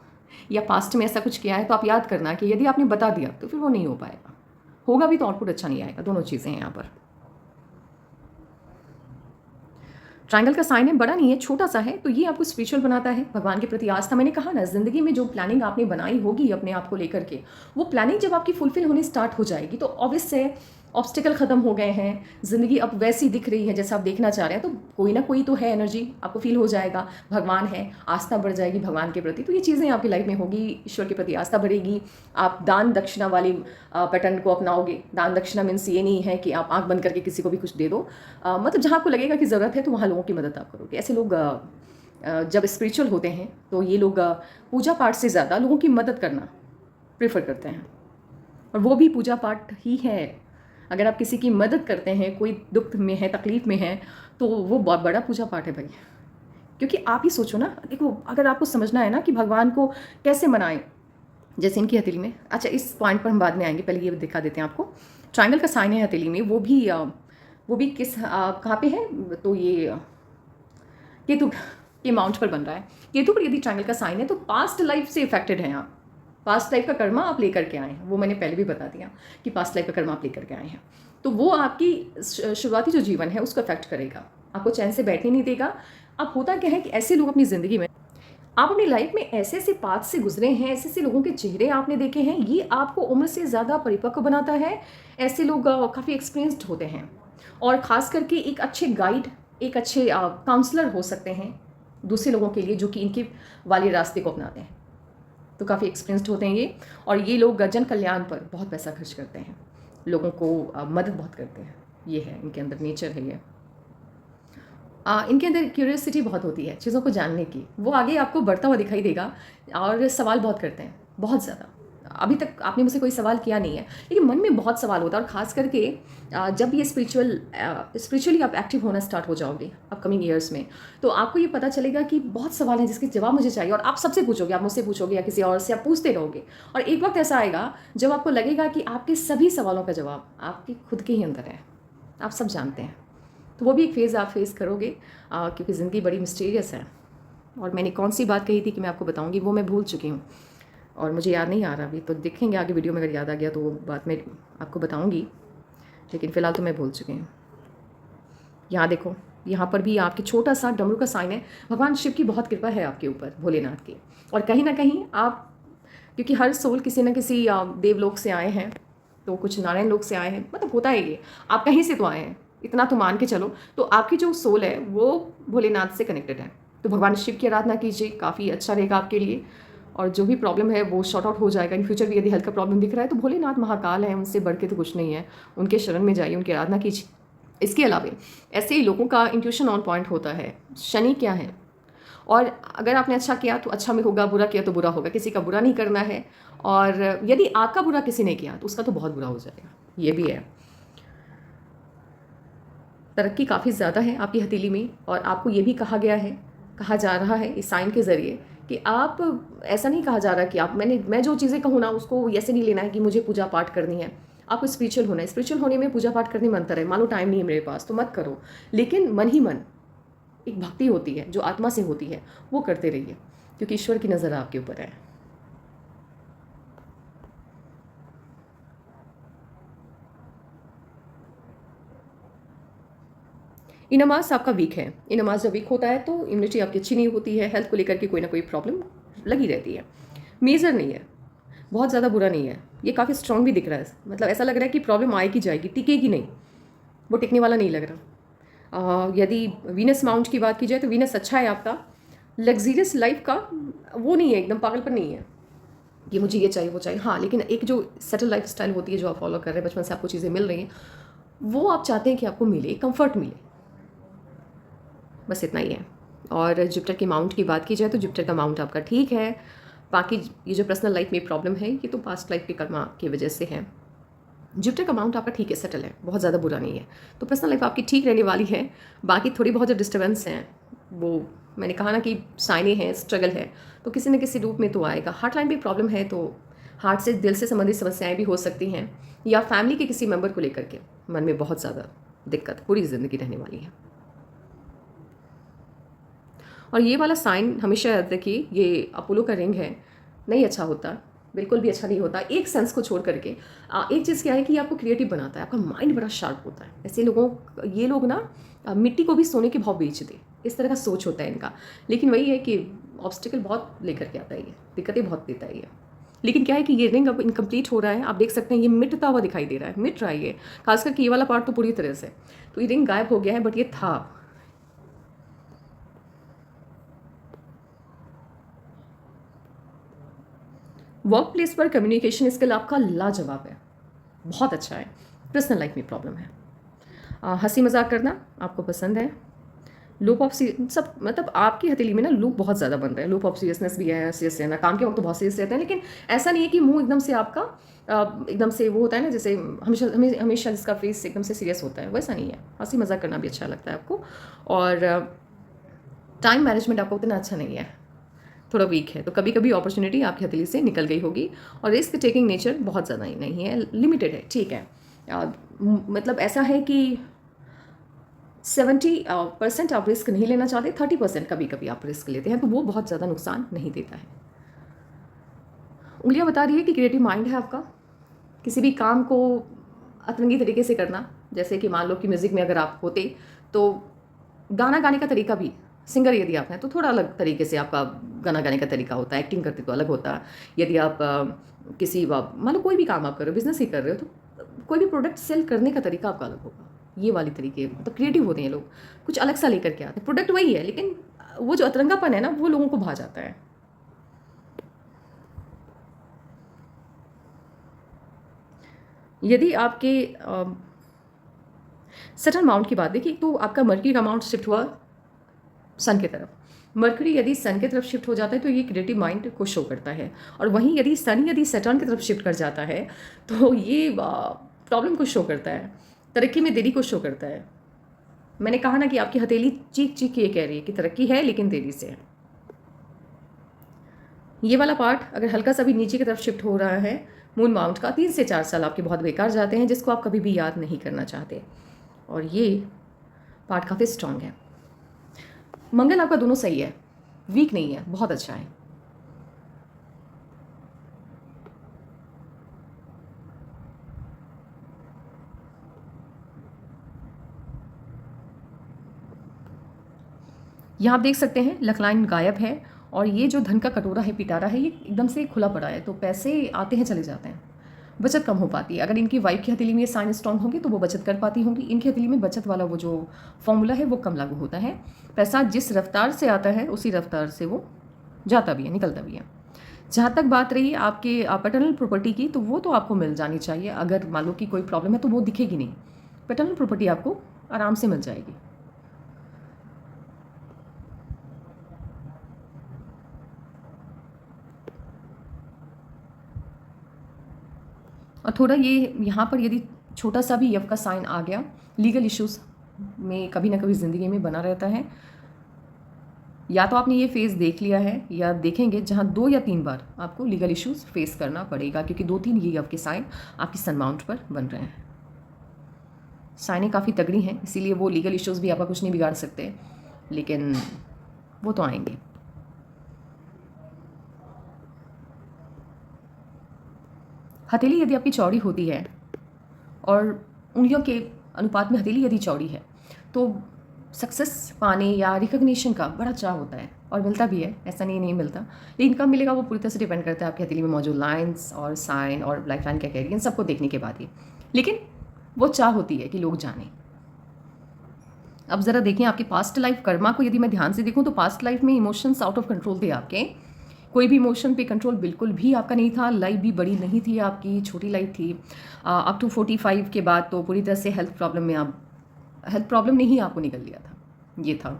या पास्ट में ऐसा कुछ किया है तो आप याद करना कि यदि आपने बता दिया तो फिर वो नहीं हो पाएगा, होगा भी तो आउटपुट अच्छा नहीं आएगा। दोनों चीज़ें हैं यहाँ पर। ट्रायंगल का साइन है, बड़ा नहीं है, छोटा सा है, तो ये आपको स्पिरिचुअल बनाता है, भगवान के प्रति आस्था। मैंने कहा ना, ज़िंदगी में जो प्लानिंग आपने बनाई होगी अपने आप को लेकर के, वो प्लानिंग जब आपकी फुलफिल होनी स्टार्ट हो जाएगी तो ऑब्वियस है ऑब्स्टिकल ख़त्म हो गए हैं, ज़िंदगी अब वैसी दिख रही है जैसा आप देखना चाह रहे हैं, तो कोई ना कोई तो है एनर्जी, आपको फील हो जाएगा, भगवान है, आस्था बढ़ जाएगी भगवान के प्रति। तो ये चीज़ें आपकी लाइफ में होगी, ईश्वर के प्रति आस्था बढ़ेगी, आप दान दक्षिणा वाली पैटर्न को अपनाओगे। दान दक्षिणा मीन्स ये नहीं है कि आप आंख बंद करके किसी को भी कुछ दे दो, मतलब जहाँ आपको लगेगा कि ज़रूरत है तो वहाँ लोगों की मदद आप करोगे। ऐसे लोग जब स्पिरिचुअल होते हैं तो ये लोग पूजा पाठ से ज़्यादा लोगों की मदद करना प्रेफर करते हैं, और वो भी पूजा पाठ ही है। अगर आप किसी की मदद करते हैं, कोई दुख में है, तकलीफ़ में है, तो वो बहुत बड़ा पूजा पाठ है भाई। क्योंकि आप ही सोचो ना, देखो अगर आपको समझना है ना कि भगवान को कैसे मनाएं, जैसे इनकी हथेली में, अच्छा इस पॉइंट पर हम बाद में आएंगे, पहले ये दिखा देते हैं आपको। ट्रायंगल का साइन है हथेली में, वो भी किस कहाँ पे है, तो ये केतु के माउंट पर बन रहा है। केतु पर यदि ट्रायंगल का साइन है तो पास्ट लाइफ से इफेक्टेड हैं आप, पास्ट लाइफ का कर्मा आप लेकर के आए हैं। वो मैंने पहले भी बता दिया कि पास्ट लाइफ का कर्मा आप लेकर के आए हैं, तो वो आपकी शुरुआती जो जीवन है उसको अफेक्ट करेगा, आपको चैन से बैठने नहीं देगा। अब होता क्या है कि ऐसे लोग अपनी ज़िंदगी में, आप अपनी लाइफ में ऐसे ऐसे पाथ से गुजरे हैं, ऐसे ऐसे लोगों के चेहरे आपने देखे हैं, ये आपको उम्र से ज़्यादा परिपक्व बनाता है। ऐसे लोग काफ़ी एक्सपीरियंस्ड होते हैं, और ख़ास करके एक अच्छे गाइड, एक अच्छे काउंसलर हो सकते हैं दूसरे लोगों के लिए जो कि इनके वाले रास्ते को अपनाते हैं। तो काफ़ी एक्सपीरियंस्ड होते हैं ये, और ये लोग जन कल्याण पर बहुत पैसा खर्च करते हैं, लोगों को मदद बहुत करते हैं। ये है इनके अंदर, नेचर है ये। इनके अंदर क्यूरियोसिटी बहुत होती है चीज़ों को जानने की, वो आगे आपको बढ़ता हुआ दिखाई देगा, और सवाल बहुत करते हैं, बहुत ज़्यादा। अभी तक आपने मुझसे कोई सवाल किया नहीं है, लेकिन मन में बहुत सवाल होता है। और ख़ास करके जब ये स्पिरिचुअली आप एक्टिव होना स्टार्ट हो जाओगे अपकमिंग ईयर्स में, तो आपको ये पता चलेगा कि बहुत सवाल हैं जिसके जवाब मुझे चाहिए, और आप सबसे पूछोगे, आप मुझसे पूछोगे या किसी और से आप पूछते रहोगे, और एक वक्त ऐसा आएगा जब आपको लगेगा कि आपके सभी सवालों का जवाब आपके खुद के ही अंदर है, आप सब जानते हैं। तो वो भी एक फेज़ आप फेस करोगे, क्योंकि ज़िंदगी बड़ी मिस्टीरियस है। और मैंने कौन सी बात कही थी कि मैं आपको बताऊंगी, वो मैं भूल चुकी हूँ, और मुझे याद नहीं आ रहा अभी, तो देखेंगे आगे वीडियो में, अगर याद आ गया तो वो बात मैं आपको बताऊंगी, लेकिन फ़िलहाल तो मैं भूल चुकी हूँ। यहाँ देखो, यहाँ पर भी आपके छोटा सा डमरू का साइन है। भगवान शिव की बहुत कृपा है आपके ऊपर, भोलेनाथ की, और कहीं ना कहीं आप, क्योंकि हर सोल किसी न किसी देवलोक से आए हैं, तो कुछ नारायण लोक से आए हैं, मतलब होता है ये, आप कहीं से तो आए हैं, इतना तो मान के चलो। तो आपकी जो सोल है वो भोलेनाथ से कनेक्टेड है, तो भगवान शिव की आराधना कीजिए, काफ़ी अच्छा रहेगा आपके लिए, और जो भी प्रॉब्लम है वो शॉर्ट आउट हो जाएगा। इन फ्यूचर भी यदि हेल्थ का प्रॉब्लम दिख रहा है तो भोलेनाथ महाकाल है, उनसे बढ़ के तो कुछ नहीं है, उनके शरण में जाइए, उनकी आराधना कीजिए। इसके अलावा ऐसे ही लोगों का इंट्यूशन ऑन पॉइंट होता है, शनि क्या है, और अगर आपने अच्छा किया तो अच्छा में होगा, बुरा किया तो बुरा होगा, किसी का बुरा नहीं करना है, और यदि आपका बुरा किसी ने किया तो उसका तो बहुत बुरा हो जाएगा, ये भी है। तरक्की काफ़ी ज़्यादा है आपकी हथेली में, और आपको ये भी कहा गया है, कहा जा रहा है इस साइन के ज़रिए कि आप, ऐसा नहीं कहा जा रहा कि आप, मैं जो चीज़ें कहूँ ना उसको ऐसे नहीं लेना है कि मुझे पूजा पाठ करनी है। आपको स्पिरिचुअल होना है, स्पिरिचुअल होने में पूजा पाठ करने में अंतर है। मान लो टाइम नहीं है मेरे पास तो मत करो, लेकिन मन ही मन एक भक्ति होती है जो आत्मा से होती है, वो करते रहिए, क्योंकि ईश्वर की नज़र आपके ऊपर है। इनमास आपका वीक है, इनमास जब वीक होता है तो इम्यूनिटी आपकी अच्छी नहीं होती है, हेल्थ को लेकर के कोई ना कोई प्रॉब्लम लगी रहती है। मेजर नहीं है, बहुत ज़्यादा बुरा नहीं है, ये काफ़ी स्ट्रॉन्ग भी दिख रहा है, मतलब ऐसा लग रहा है कि प्रॉब्लम आएगी जाएगी, टिकेगी नहीं, वो टिकने वाला नहीं लग रहा। यदि वीनस माउंट की बात की जाए तो वीनस अच्छा है आपका, लग्जीरियस लाइफ का वो नहीं है, एकदम पागलपन नहीं है कि मुझे ये चाहिए वो चाहिए, हाँ, लेकिन एक जो सेटल लाइफ स्टाइल होती है जो आप फॉलो कर रहे हैं, बचपन से आपको चीज़ें मिल रही हैं, वो आप चाहते हैं कि आपको मिले, कंफर्ट मिले, बस इतना ही है। और जुपिटर की माउंट की बात की जाए तो जुपिटर का माउंट आपका ठीक है, बाकी ये जो पर्सनल लाइफ में प्रॉब्लम है ये तो पास्ट लाइफ के कर्मा की वजह से है। जुपिटर का अमाउंट आपका ठीक है, सेटल है, बहुत ज़्यादा बुरा नहीं है। तो पर्सनल लाइफ आपकी ठीक रहने वाली है। बाकी थोड़ी बहुत जो डिस्टर्बेंस हैं वो मैंने कहा ना कि साइने हैं, स्ट्रगल है, तो किसी न किसी रूप में तो आएगा। हार्ट लाइन भी प्रॉब्लम है, तो हार्ट से दिल से संबंधित समस्याएं भी हो सकती हैं, या फैमिली के किसी मेंबर को लेकर के मन में बहुत ज़्यादा दिक्कत पूरी ज़िंदगी रहने वाली है। और ये वाला साइन हमेशा याद रखिए, ये अपोलो का रिंग है, नहीं अच्छा होता, बिल्कुल भी अच्छा नहीं होता। एक सेंस को छोड़ करके एक चीज़ क्या है कि आपको क्रिएटिव बनाता है, आपका माइंड बड़ा शार्प होता है। ऐसे लोगों, ये लोग ना मिट्टी को भी सोने के भाव बेच दे, इस तरह का सोच होता है इनका। लेकिन वही है कि ऑब्स्टिकल बहुत लेकर के आता है, ये दिक्कतें बहुत देता है ये। लेकिन क्या है कि ये रिंग अब इनकम्प्लीट हो रहा है, आप देख सकते हैं ये मिटता हुआ दिखाई दे रहा है, मिट रहा है ये, खास करके ये वाला पार्ट तो पूरी तरह से। तो ये रिंग गायब हो गया है, बट ये था। वर्क प्लेस पर कम्युनिकेशन स्किल आपका लाजवाब है, बहुत अच्छा है। पर्सनल लाइफ में प्रॉब्लम है, हंसी मजाक करना आपको पसंद है। लूप ऑफ सब मतलब आपकी हथेली में ना लूप बहुत ज़्यादा बन रहा है, लूप ऑफ सीरियसनेस भी है, सीरियस रहना, काम के वक्त तो बहुत सीरियस रहते हैं, लेकिन ऐसा नहीं है कि मुंह एकदम से आपका एकदम से वो होता है ना, जैसे हमेशा हमेशा जिसका फेस एकदम से सीरियस होता है, वैसा नहीं है। हंसी मजाक करना भी अच्छा लगता है आपको, और टाइम मैनेजमेंट आपका उतना अच्छा नहीं है, थोड़ा वीक है। तो कभी कभी अपॉर्चुनिटी आपकी हथेली से निकल गई होगी, और रिस्क टेकिंग नेचर बहुत ज़्यादा ही नहीं है, लिमिटेड है, ठीक है। मतलब ऐसा है कि 70% आप रिस्क नहीं लेना चाहते, 30% कभी कभी आप रिस्क लेते हैं, तो वो बहुत ज़्यादा नुकसान नहीं देता है। उंगलियां बता रही है कि क्रिएटिव माइंड है आपका, किसी भी काम को अतरंगी तरीके से करना। जैसे कि मान लो कि म्यूज़िक में अगर आप होते, तो गाना गाने का तरीका भी, सिंगर यदि आप हैं तो थोड़ा अलग तरीके से आपका गाना गाने का तरीका होता है, एक्टिंग करते तो अलग होता है। यदि आप किसी मान लो कोई भी काम आप कर रहे हो, बिजनेस ही कर रहे हो, तो कोई भी प्रोडक्ट सेल करने का तरीका आपका अलग होगा। ये वाली तरीके मतलब क्रिएटिव होते हैं लोग, कुछ अलग सा लेकर के आते हैं। प्रोडक्ट वही है, लेकिन वो जो अतरंगापन है ना, वो लोगों को भा जाता है। यदि आपके सटल माउंट की बात देखिए, तो आपका मर्क्यूरी का माउंट शिफ्ट हुआ सन की तरफ। मर्क्यूरी यदि सन की तरफ शिफ्ट हो जाता है तो ये क्रिएटिव माइंड को शो करता है, और वहीं यदि सन यदि सैटर्न की तरफ शिफ्ट कर जाता है तो ये प्रॉब्लम को शो करता है, तरक्की में देरी को शो करता है। मैंने कहा ना कि आपकी हथेली चीख चीख के ये कह रही है कि तरक्की है लेकिन देरी से है। ये वाला पार्ट अगर हल्का सा भी नीचे की तरफ शिफ्ट हो रहा है मून माउंट का, 3 से 4 साल आपके बहुत बेकार जाते हैं, जिसको आप कभी भी याद नहीं करना चाहते। और ये पार्ट काफ़ी स्ट्रांग है। मंगल आपका दोनों सही है, वीक नहीं है, बहुत अच्छा है। यहाँ आप देख सकते हैं लकलाइन गायब है, और ये जो धन का कटोरा है, पिटारा है, ये एकदम से खुला पड़ा है, तो पैसे आते हैं चले जाते हैं, बचत कम हो पाती है। अगर इनकी वाइफ की हथेली में ये साइन स्ट्रॉन्ग होंगे तो वो बचत कर पाती होंगी, इनकी हथेली में बचत वाला वो जो फॉर्मूला है वो कम लागू होता है। पैसा जिस रफ्तार से आता है उसी रफ्तार से वो जाता भी है, निकलता भी है। जहाँ तक बात रही आपके पैटर्नल प्रॉपर्टी की, तो वो तो आपको मिल जानी चाहिए। अगर मान लो कि कोई प्रॉब्लम है तो वो दिखेगी नहीं, पैटर्नल प्रॉपर्टी आपको आराम से मिल जाएगी। और थोड़ा ये यहाँ पर यदि छोटा सा भी यव का साइन आ गया, लीगल इश्यूज में कभी ना कभी ज़िंदगी में बना रहता है। या तो आपने ये फेज़ देख लिया है या देखेंगे, जहाँ 2 या 3 बार आपको लीगल इश्यूज फेस करना पड़ेगा, क्योंकि 2-3 ये यव के साइन आपकी सन माउंट पर बन रहे हैं। साइनें काफ़ी तगड़ी हैं, इसीलिए वो लीगल इश्यूज़ भी आपका कुछ नहीं बिगाड़ सकते, लेकिन वो तो आएंगे। हथेली यदि आपकी चौड़ी होती है और उंगलियों के अनुपात में हथेली यदि चौड़ी है, तो सक्सेस पाने या रिकग्निशन का बड़ा चाह होता है, और मिलता भी है, ऐसा नहीं मिलता। लेकिन कब मिलेगा वो पूरी तरह से डिपेंड करता है आपकी हथेली में मौजूद लाइंस और साइन और लाइफ लाइन क्या कह रही है, इन सबको देखने के बाद ही। लेकिन वो चाह होती है कि लोग जानें। अब ज़रा देखें आपकी पास्ट लाइफ कर्मा को, यदि मैं ध्यान से देखूं तो पास्ट लाइफ में इमोशंस आउट ऑफ कंट्रोल थे आपके, कोई भी इमोशन पे कंट्रोल बिल्कुल भी आपका नहीं था। लाइफ भी बड़ी नहीं थी आपकी, छोटी लाइफ थी। अप टू 45 के बाद तो पूरी तरह से हेल्थ प्रॉब्लम में, आप हेल्थ प्रॉब्लम ने ही आपको निकल लिया था, ये था।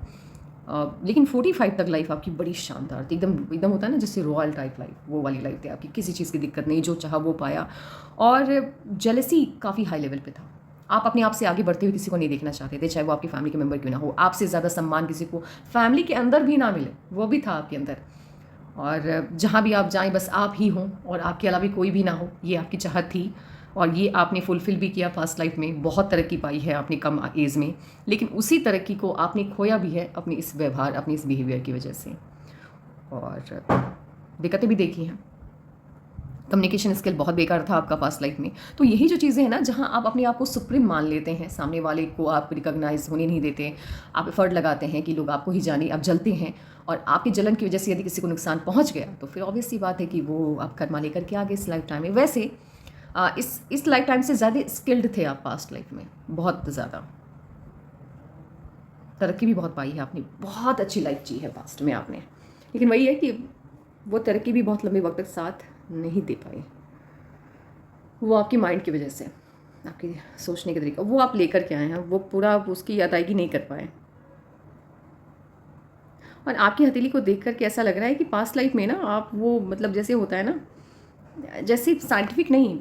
लेकिन 45 तक लाइफ आपकी बड़ी शानदार थी, एकदम एकदम होता है ना जैसे रॉयल टाइप लाइफ, वो वाली लाइफ थी आपकी, किसी चीज़ की दिक्कत नहीं, जो चाहा वो पाया। और जेलसी काफ़ी हाई लेवल पे था, आप अपने आप से आगे बढ़ते हुए किसी को नहीं देखना चाहते थे, चाहे वो आपकी फैमिली के मेम्बर क्यों ना हो। आपसे ज़्यादा सम्मान किसी को फैमिली के अंदर भी ना मिले, वो भी था आपके अंदर। और जहाँ भी आप जाएं बस आप ही हों और आपके अलावा कोई भी ना हो, ये आपकी चाहत थी। और ये आपने फुलफ़िल भी किया पास्ट लाइफ में, बहुत तरक्की पाई है आपने कम एज में, लेकिन उसी तरक्की को आपने खोया भी है अपने इस व्यवहार, अपने इस बिहेवियर की वजह से। और दिक्कतें भी देखी हैं, कम्युनिकेशन स्किल बहुत बेकार था आपका पास्ट लाइफ में। तो यही जो चीज़ें हैं ना, जहाँ आप अपने आप को सुप्रीम मान लेते हैं, सामने वाले को आप रिकॉग्नाइज होने नहीं देते, आप एफर्ट लगाते हैं कि लोग आपको ही जाने, आप जलते हैं, और आपकी जलन की वजह से यदि किसी को नुकसान पहुंच गया तो फिर ऑब्वियस सी बात है कि वो आप कर्मा लेकर के आगे इस लाइफ टाइम में। वैसे इस लाइफ टाइम से ज़्यादा स्किल्ड थे आप पास्ट लाइफ में, बहुत ज़्यादा तरक्की भी बहुत पाई है आपने, बहुत अच्छी लाइफ जी है पास्ट में आपने। लेकिन वही है कि वो तरक्की भी बहुत लंबे वक्त तक साथ नहीं दे पाई, वो आपकी माइंड की वजह से, आपकी सोचने का तरीका, वो आप लेकर के आए हैं, वो पूरा उसकी अदायगी नहीं कर पाए। और आपकी हथेली को देख कर के ऐसा लग रहा है कि पास्ट लाइफ में ना आप वो, मतलब जैसे होता है ना, जैसे साइंटिफिक नहीं,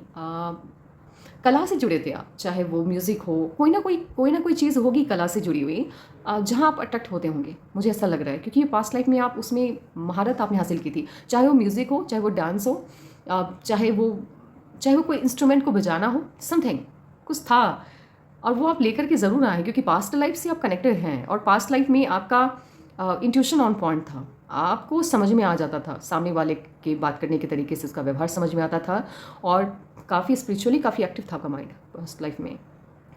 कला से जुड़े थे आप, चाहे वो म्यूज़िक हो, कोई ना कोई चीज़ होगी कला से जुड़ी हुई, जहाँ आप अट्रैक्ट होते होंगे, मुझे ऐसा लग रहा है, क्योंकि पास्ट लाइफ में आप उसमें महारत आपने हासिल की थी, चाहे वो म्यूज़िक हो, चाहे वो डांस हो, चाहे वो कोई इंस्ट्रूमेंट को बजाना हो, समथिंग कुछ था, और वो आप लेकर के ज़रूर आए, क्योंकि पास्ट लाइफ से आप कनेक्टेड हैं, और पास्ट लाइफ में आपका इंट्यूशन ऑन पॉइंट था, आपको समझ में आ जाता था, सामने वाले के बात करने के तरीके से उसका व्यवहार समझ में आता था, और काफ़ी स्पिरिचुअली काफ़ी एक्टिव था आपका माइंड पास्ट लाइफ में।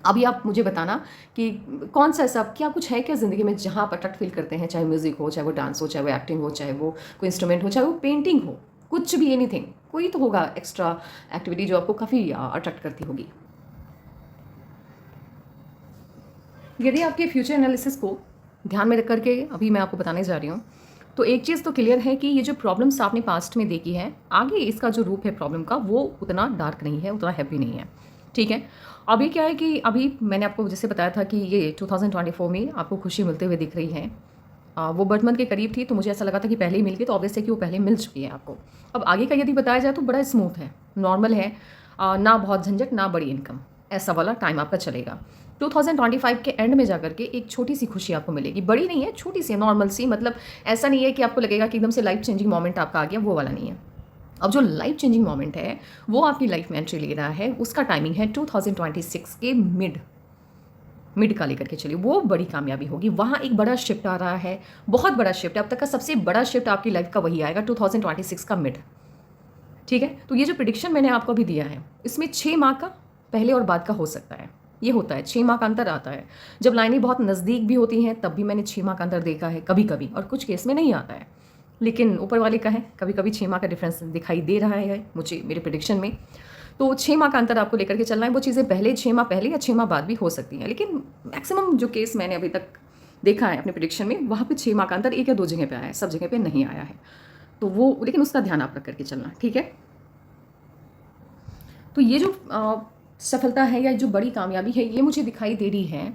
अभी आप मुझे बताना कि कौन सा ऐसा क्या कुछ है क्या ज़िंदगी में जहाँ आप अट्रैक्ट फील करते हैं, चाहे म्यूज़िक हो, चाहे वो डांस हो, चाहे वो एक्टिंग हो, चाहे वो कोई इंस्ट्रूमेंट हो, चाहे वो पेंटिंग हो, कुछ भी, एनीथिंग, कोई तो होगा एक्स्ट्रा एक्टिविटी जो आपको काफ़ी अट्रैक्ट करती होगी। यदि आपके फ्यूचर एनालिसिस को ध्यान में रख करके अभी मैं आपको बताने जा रही हूँ, तो एक चीज़ तो क्लियर है कि ये जो प्रॉब्लम्स आपने पास्ट में देखी है, आगे इसका जो रूप है प्रॉब्लम का वो उतना डार्क नहीं है, उतना हैप्पी नहीं है, ठीक है। अभी क्या है कि अभी मैंने आपको जैसे बताया था कि ये 2024 में आपको खुशी मिलते हुए दिख रही है, वो बर्थ मंथ के करीब थी, तो मुझे ऐसा लगा था कि पहले ही मिल गई, तो ऑब्वियस है कि वो पहले मिल चुकी है आपको। अब आगे का यदि बताया जाए तो बड़ा स्मूथ है, नॉर्मल है, ना बहुत झंझट ना बड़ी इनकम, ऐसा वाला टाइम आपका चलेगा। 2025 के एंड में जाकर के एक छोटी सी खुशी आपको मिलेगी, बड़ी नहीं है, छोटी सी, नॉर्मल सी, मतलब ऐसा नहीं है कि आपको लगेगा कि एकदम से लाइफ चेंजिंग मोमेंट आपका आ गया, वो वाला नहीं है। अब जो लाइफ चेंजिंग मोमेंट है वो आपकी लाइफ में एंट्री ले रहा है, उसका टाइमिंग है 2026 के मिड का लेकर के चलिए, वो बड़ी कामयाबी होगी, वहाँ एक बड़ा शिफ्ट आ रहा है, बहुत बड़ा शिफ्ट, अब तक का सबसे बड़ा शिफ्ट आपकी लाइफ का वही आएगा 2026 का मिड, ठीक है। तो ये जो प्रिडिक्शन मैंने आपको अभी दिया है, इसमें 6 माह का पहले और बाद का हो सकता है, ये होता है, 6 माह का अंतर आता है, जब लाइनें बहुत नज़दीक भी होती हैं तब भी मैंने 6 माह का अंतर देखा है कभी कभी, और कुछ केस में नहीं आता है, लेकिन ऊपर वाले का है, कभी कभी 6 माह का डिफरेंस दिखाई दे रहा है मुझे मेरे प्रिडिक्शन में। तो 6 माह का अंतर आपको लेकर के चलना है, वो चीज़ें पहले 6 माह पहले या 6 माह बाद भी हो सकती हैं, लेकिन मैक्सिमम जो केस मैंने अभी तक देखा है अपने प्रिडिक्शन में, वहाँ पे 6 माह का अंतर 1 या 2 जगह पे आया है, सब जगह पे नहीं आया है, तो वो, लेकिन उसका ध्यान आप रख करके चलना, ठीक है। तो ये जो सफलता है या जो बड़ी कामयाबी है, ये मुझे दिखाई दे रही है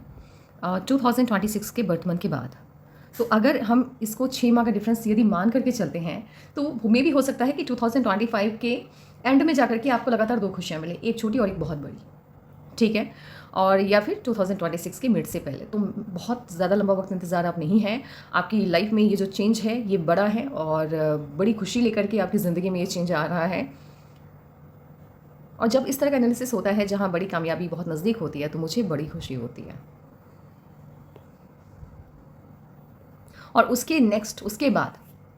2026 के बर्थ मंथ के बाद। तो अगर हम इसको 6 माह का डिफरेंस यदि मान करके चलते हैं, तो मे भी हो सकता है कि 2025 के एंड में जाकर के आपको लगातार 2 खुशियाँ मिले, एक छोटी और एक बहुत बड़ी, ठीक है, और या फिर 2026 के मिड से पहले। तो बहुत ज़्यादा लंबा वक्त इंतज़ार आप नहीं है, आपकी लाइफ में ये जो चेंज है ये बड़ा है, और बड़ी खुशी लेकर के आपकी ज़िंदगी में ये चेंज आ रहा है। और जब इस तरह का एनालिसिस होता है जहाँ बड़ी कामयाबी बहुत नज़दीक होती है, तो मुझे बड़ी खुशी होती है। और उसके नेक्स्ट, उसके बाद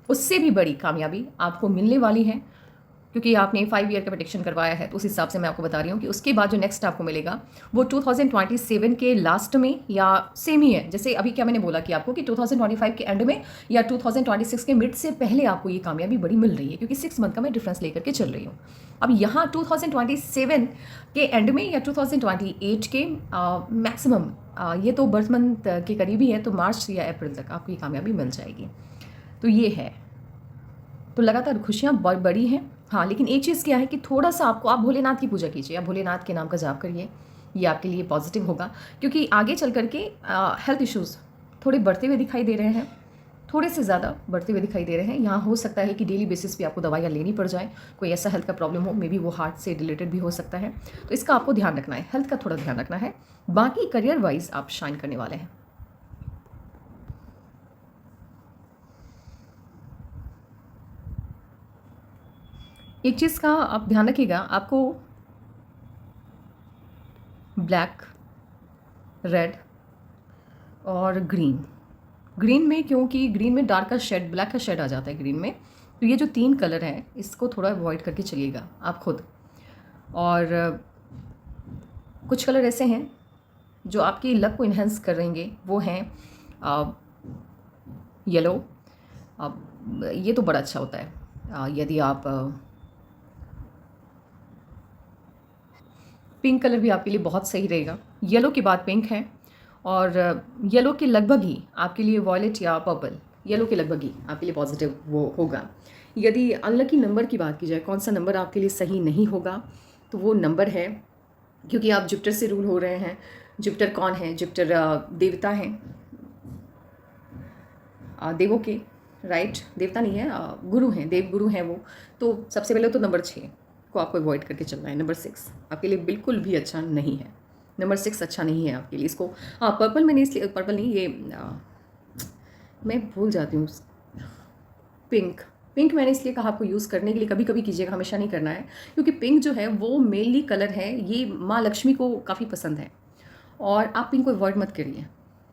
उससे भी बड़ी कामयाबी आपको मिलने वाली है, क्योंकि आपने 5 ईयर का प्रेडिक्शन करवाया है, तो उस हिसाब से मैं आपको बता रही हूँ कि उसके बाद जो नेक्स्ट आपको मिलेगा वो 2027 के लास्ट में या सेम ही है। जैसे अभी क्या मैंने बोला कि आपको कि 2025 के एंड में या 2026 के मिड से पहले आपको ये कामयाबी बड़ी मिल रही है, क्योंकि 6 मंथ का मैं डिफरेंस लेकर के चल रही हूँ। अब यहाँ 2027 के एंड में या 2028 के मैक्सिमम, ये तो बर्थ मंथ के करीब ही है, तो मार्च या अप्रैल तक आपको ये कामयाबी मिल जाएगी। तो ये है, तो लगातार खुशियाँ बड़ी हैं। हाँ, लेकिन एक चीज़ क्या है कि थोड़ा सा आपको, आप भोलेनाथ की पूजा कीजिए, आप भोलेनाथ के नाम का जाप करिए, ये आपके लिए पॉजिटिव होगा, क्योंकि आगे चल करके हेल्थ इश्यूज़ थोड़े बढ़ते हुए दिखाई दे रहे हैं, थोड़े से ज़्यादा बढ़ते हुए दिखाई दे रहे हैं। यहाँ हो सकता है कि डेली बेसिस पे आपको दवाइयाँ लेनी पड़ जाए, कोई ऐसा हेल्थ का प्रॉब्लम हो, मे बी वो हार्ट से रिलेटेड भी हो सकता है, तो इसका आपको ध्यान रखना है, हेल्थ का थोड़ा ध्यान रखना है। बाकी करियर वाइज आप शाइन करने वाले हैं। एक चीज़ का आप ध्यान रखिएगा, आपको ब्लैक, रेड और ग्रीन, ग्रीन में, क्योंकि ग्रीन में डार्क का शेड, ब्लैक का शेड आ जाता है ग्रीन में, तो ये जो 3 कलर हैं इसको थोड़ा अवॉइड करके चलिएगा आप खुद। और कुछ कलर ऐसे हैं जो आपकी लक को इन्हेंस करेंगे, वो हैं येलो। ये तो बड़ा अच्छा होता है। यदि आप पिंक कलर भी आपके लिए बहुत सही रहेगा। येलो के बाद पिंक है, और येलो के लगभग ही आपके लिए वॉयलेट या पर्पल, येलो के लगभग ही आपके लिए पॉजिटिव वो होगा। यदि अनलकी नंबर की बात की जाए, कौन सा नंबर आपके लिए सही नहीं होगा, तो वो नंबर है, क्योंकि आप जुपिटर से रूल हो रहे हैं। जुपिटर कौन है? जुपिटर देवता हैं, देवों के, राइट, देवता नहीं है, गुरु हैं, देव गुरु हैं वो। तो सबसे पहले तो नंबर 6 को आपको अवॉइड करके चलना है। नंबर 6 आपके लिए बिल्कुल भी अच्छा नहीं है, नंबर 6 अच्छा नहीं है आपके लिए। इसको पर्पल मैंने इसलिए, पर्पल नहीं, ये मैं भूल जाती हूँ, पिंक, पिंक मैंने इसलिए कहा आपको यूज़ करने के लिए, कभी कभी कीजिएगा, हमेशा नहीं करना है, क्योंकि पिंक जो है वो मेनली कलर है, ये माँ लक्ष्मी को काफ़ी पसंद है, और आप पिंक को अवॉइड मत करिए।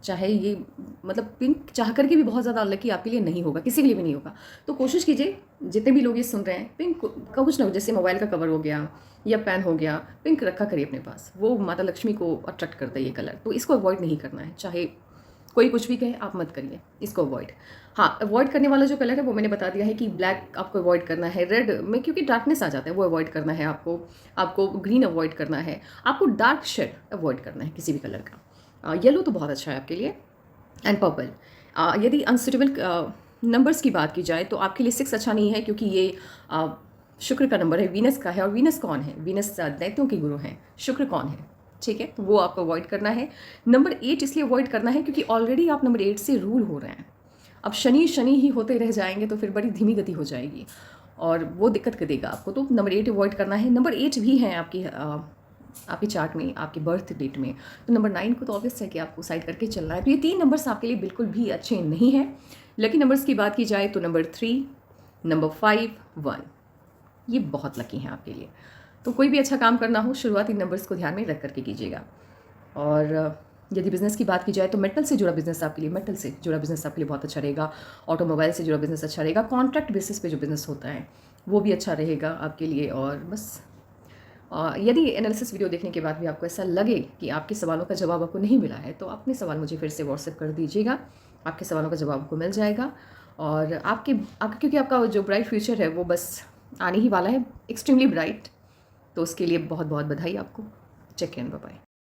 चाहे ये, मतलब पिंक चाह करके भी बहुत ज़्यादा लकी आपके लिए नहीं होगा, किसी के लिए भी नहीं होगा। तो कोशिश कीजिए, जितने भी लोग ये सुन रहे हैं, पिंक का कुछ ना हो, जैसे मोबाइल का कवर हो गया या पेन हो गया, पिंक रखा करिए अपने पास, वो माता लक्ष्मी को अट्रैक्ट करता है ये कलर, तो इसको अवॉइड नहीं करना है। चाहे कोई कुछ भी कहे, आप मत करिए इसको अवॉइड। हाँ, अवॉइड करने वाला जो कलर है वो मैंने बता दिया है कि ब्लैक आपको अवॉइड करना है, रेड में क्योंकि डार्कनेस आ जाता है वो अवॉइड करना है आपको, आपको ग्रीन अवॉइड करना है, आपको डार्क शेड अवॉइड करना है किसी भी कलर का। येलो तो बहुत अच्छा है आपके लिए, एंड पर्पल। यदि अनसुटेबल नंबर्स की बात की जाए तो आपके लिए 6 अच्छा नहीं है, क्योंकि ये शुक्र का नंबर है, वीनस का है, और वीनस कौन है? वीनस दैत्यों के गुरु हैं, शुक्र कौन है? ठीक है, तो वो आपको अवॉइड करना है। नंबर 8 इसलिए अवॉइड करना है क्योंकि ऑलरेडी आप नंबर 8 से रूल हो रहे हैं। अब शनि शनि ही होते रह जाएंगे तो फिर बड़ी धीमी गति हो जाएगी, और वो दिक्कत कर देगा आपको, तो नंबर 8 अवॉइड करना है। नंबर 8 भी है आपकी चार्ट में, आपके बर्थ डेट में, तो नंबर 9 को तो ऑब्वियस है कि आपको साइड करके चलना है। तो ये 3 नंबर्स आपके लिए बिल्कुल भी अच्छे नहीं हैं। लकी नंबर्स की बात की जाए तो नंबर 3, नंबर 5, 1, ये बहुत लकी हैं आपके लिए। तो कोई भी अच्छा काम करना हो, शुरुआती नंबर्स को ध्यान में रख करके कीजिएगा। और यदि बिज़नेस की बात की जाए तो मेटल से जुड़ा बिज़नेस आपके लिए, मेटल से जुड़ा बिज़नेस आपके लिए बहुत अच्छा रहेगा। ऑटोमोबाइल से जुड़ा बिज़नेस अच्छा रहेगा। कॉन्ट्रैक्ट बेसिस पे जो बिज़नेस होता है वो भी अच्छा रहेगा आपके लिए। और बस यदि एनालिसिस वीडियो देखने के बाद भी आपको ऐसा लगे कि आपके सवालों का जवाब आपको नहीं मिला है, तो अपने सवाल मुझे फिर से व्हाट्सएप कर दीजिएगा, आपके सवालों का जवाब आपको मिल जाएगा। और आपके क्योंकि आपका जो ब्राइट फ्यूचर है वो बस आने ही वाला है, एक्सट्रीमली ब्राइट, तो उसके लिए बहुत बहुत बधाई आपको। Check in, bye bye.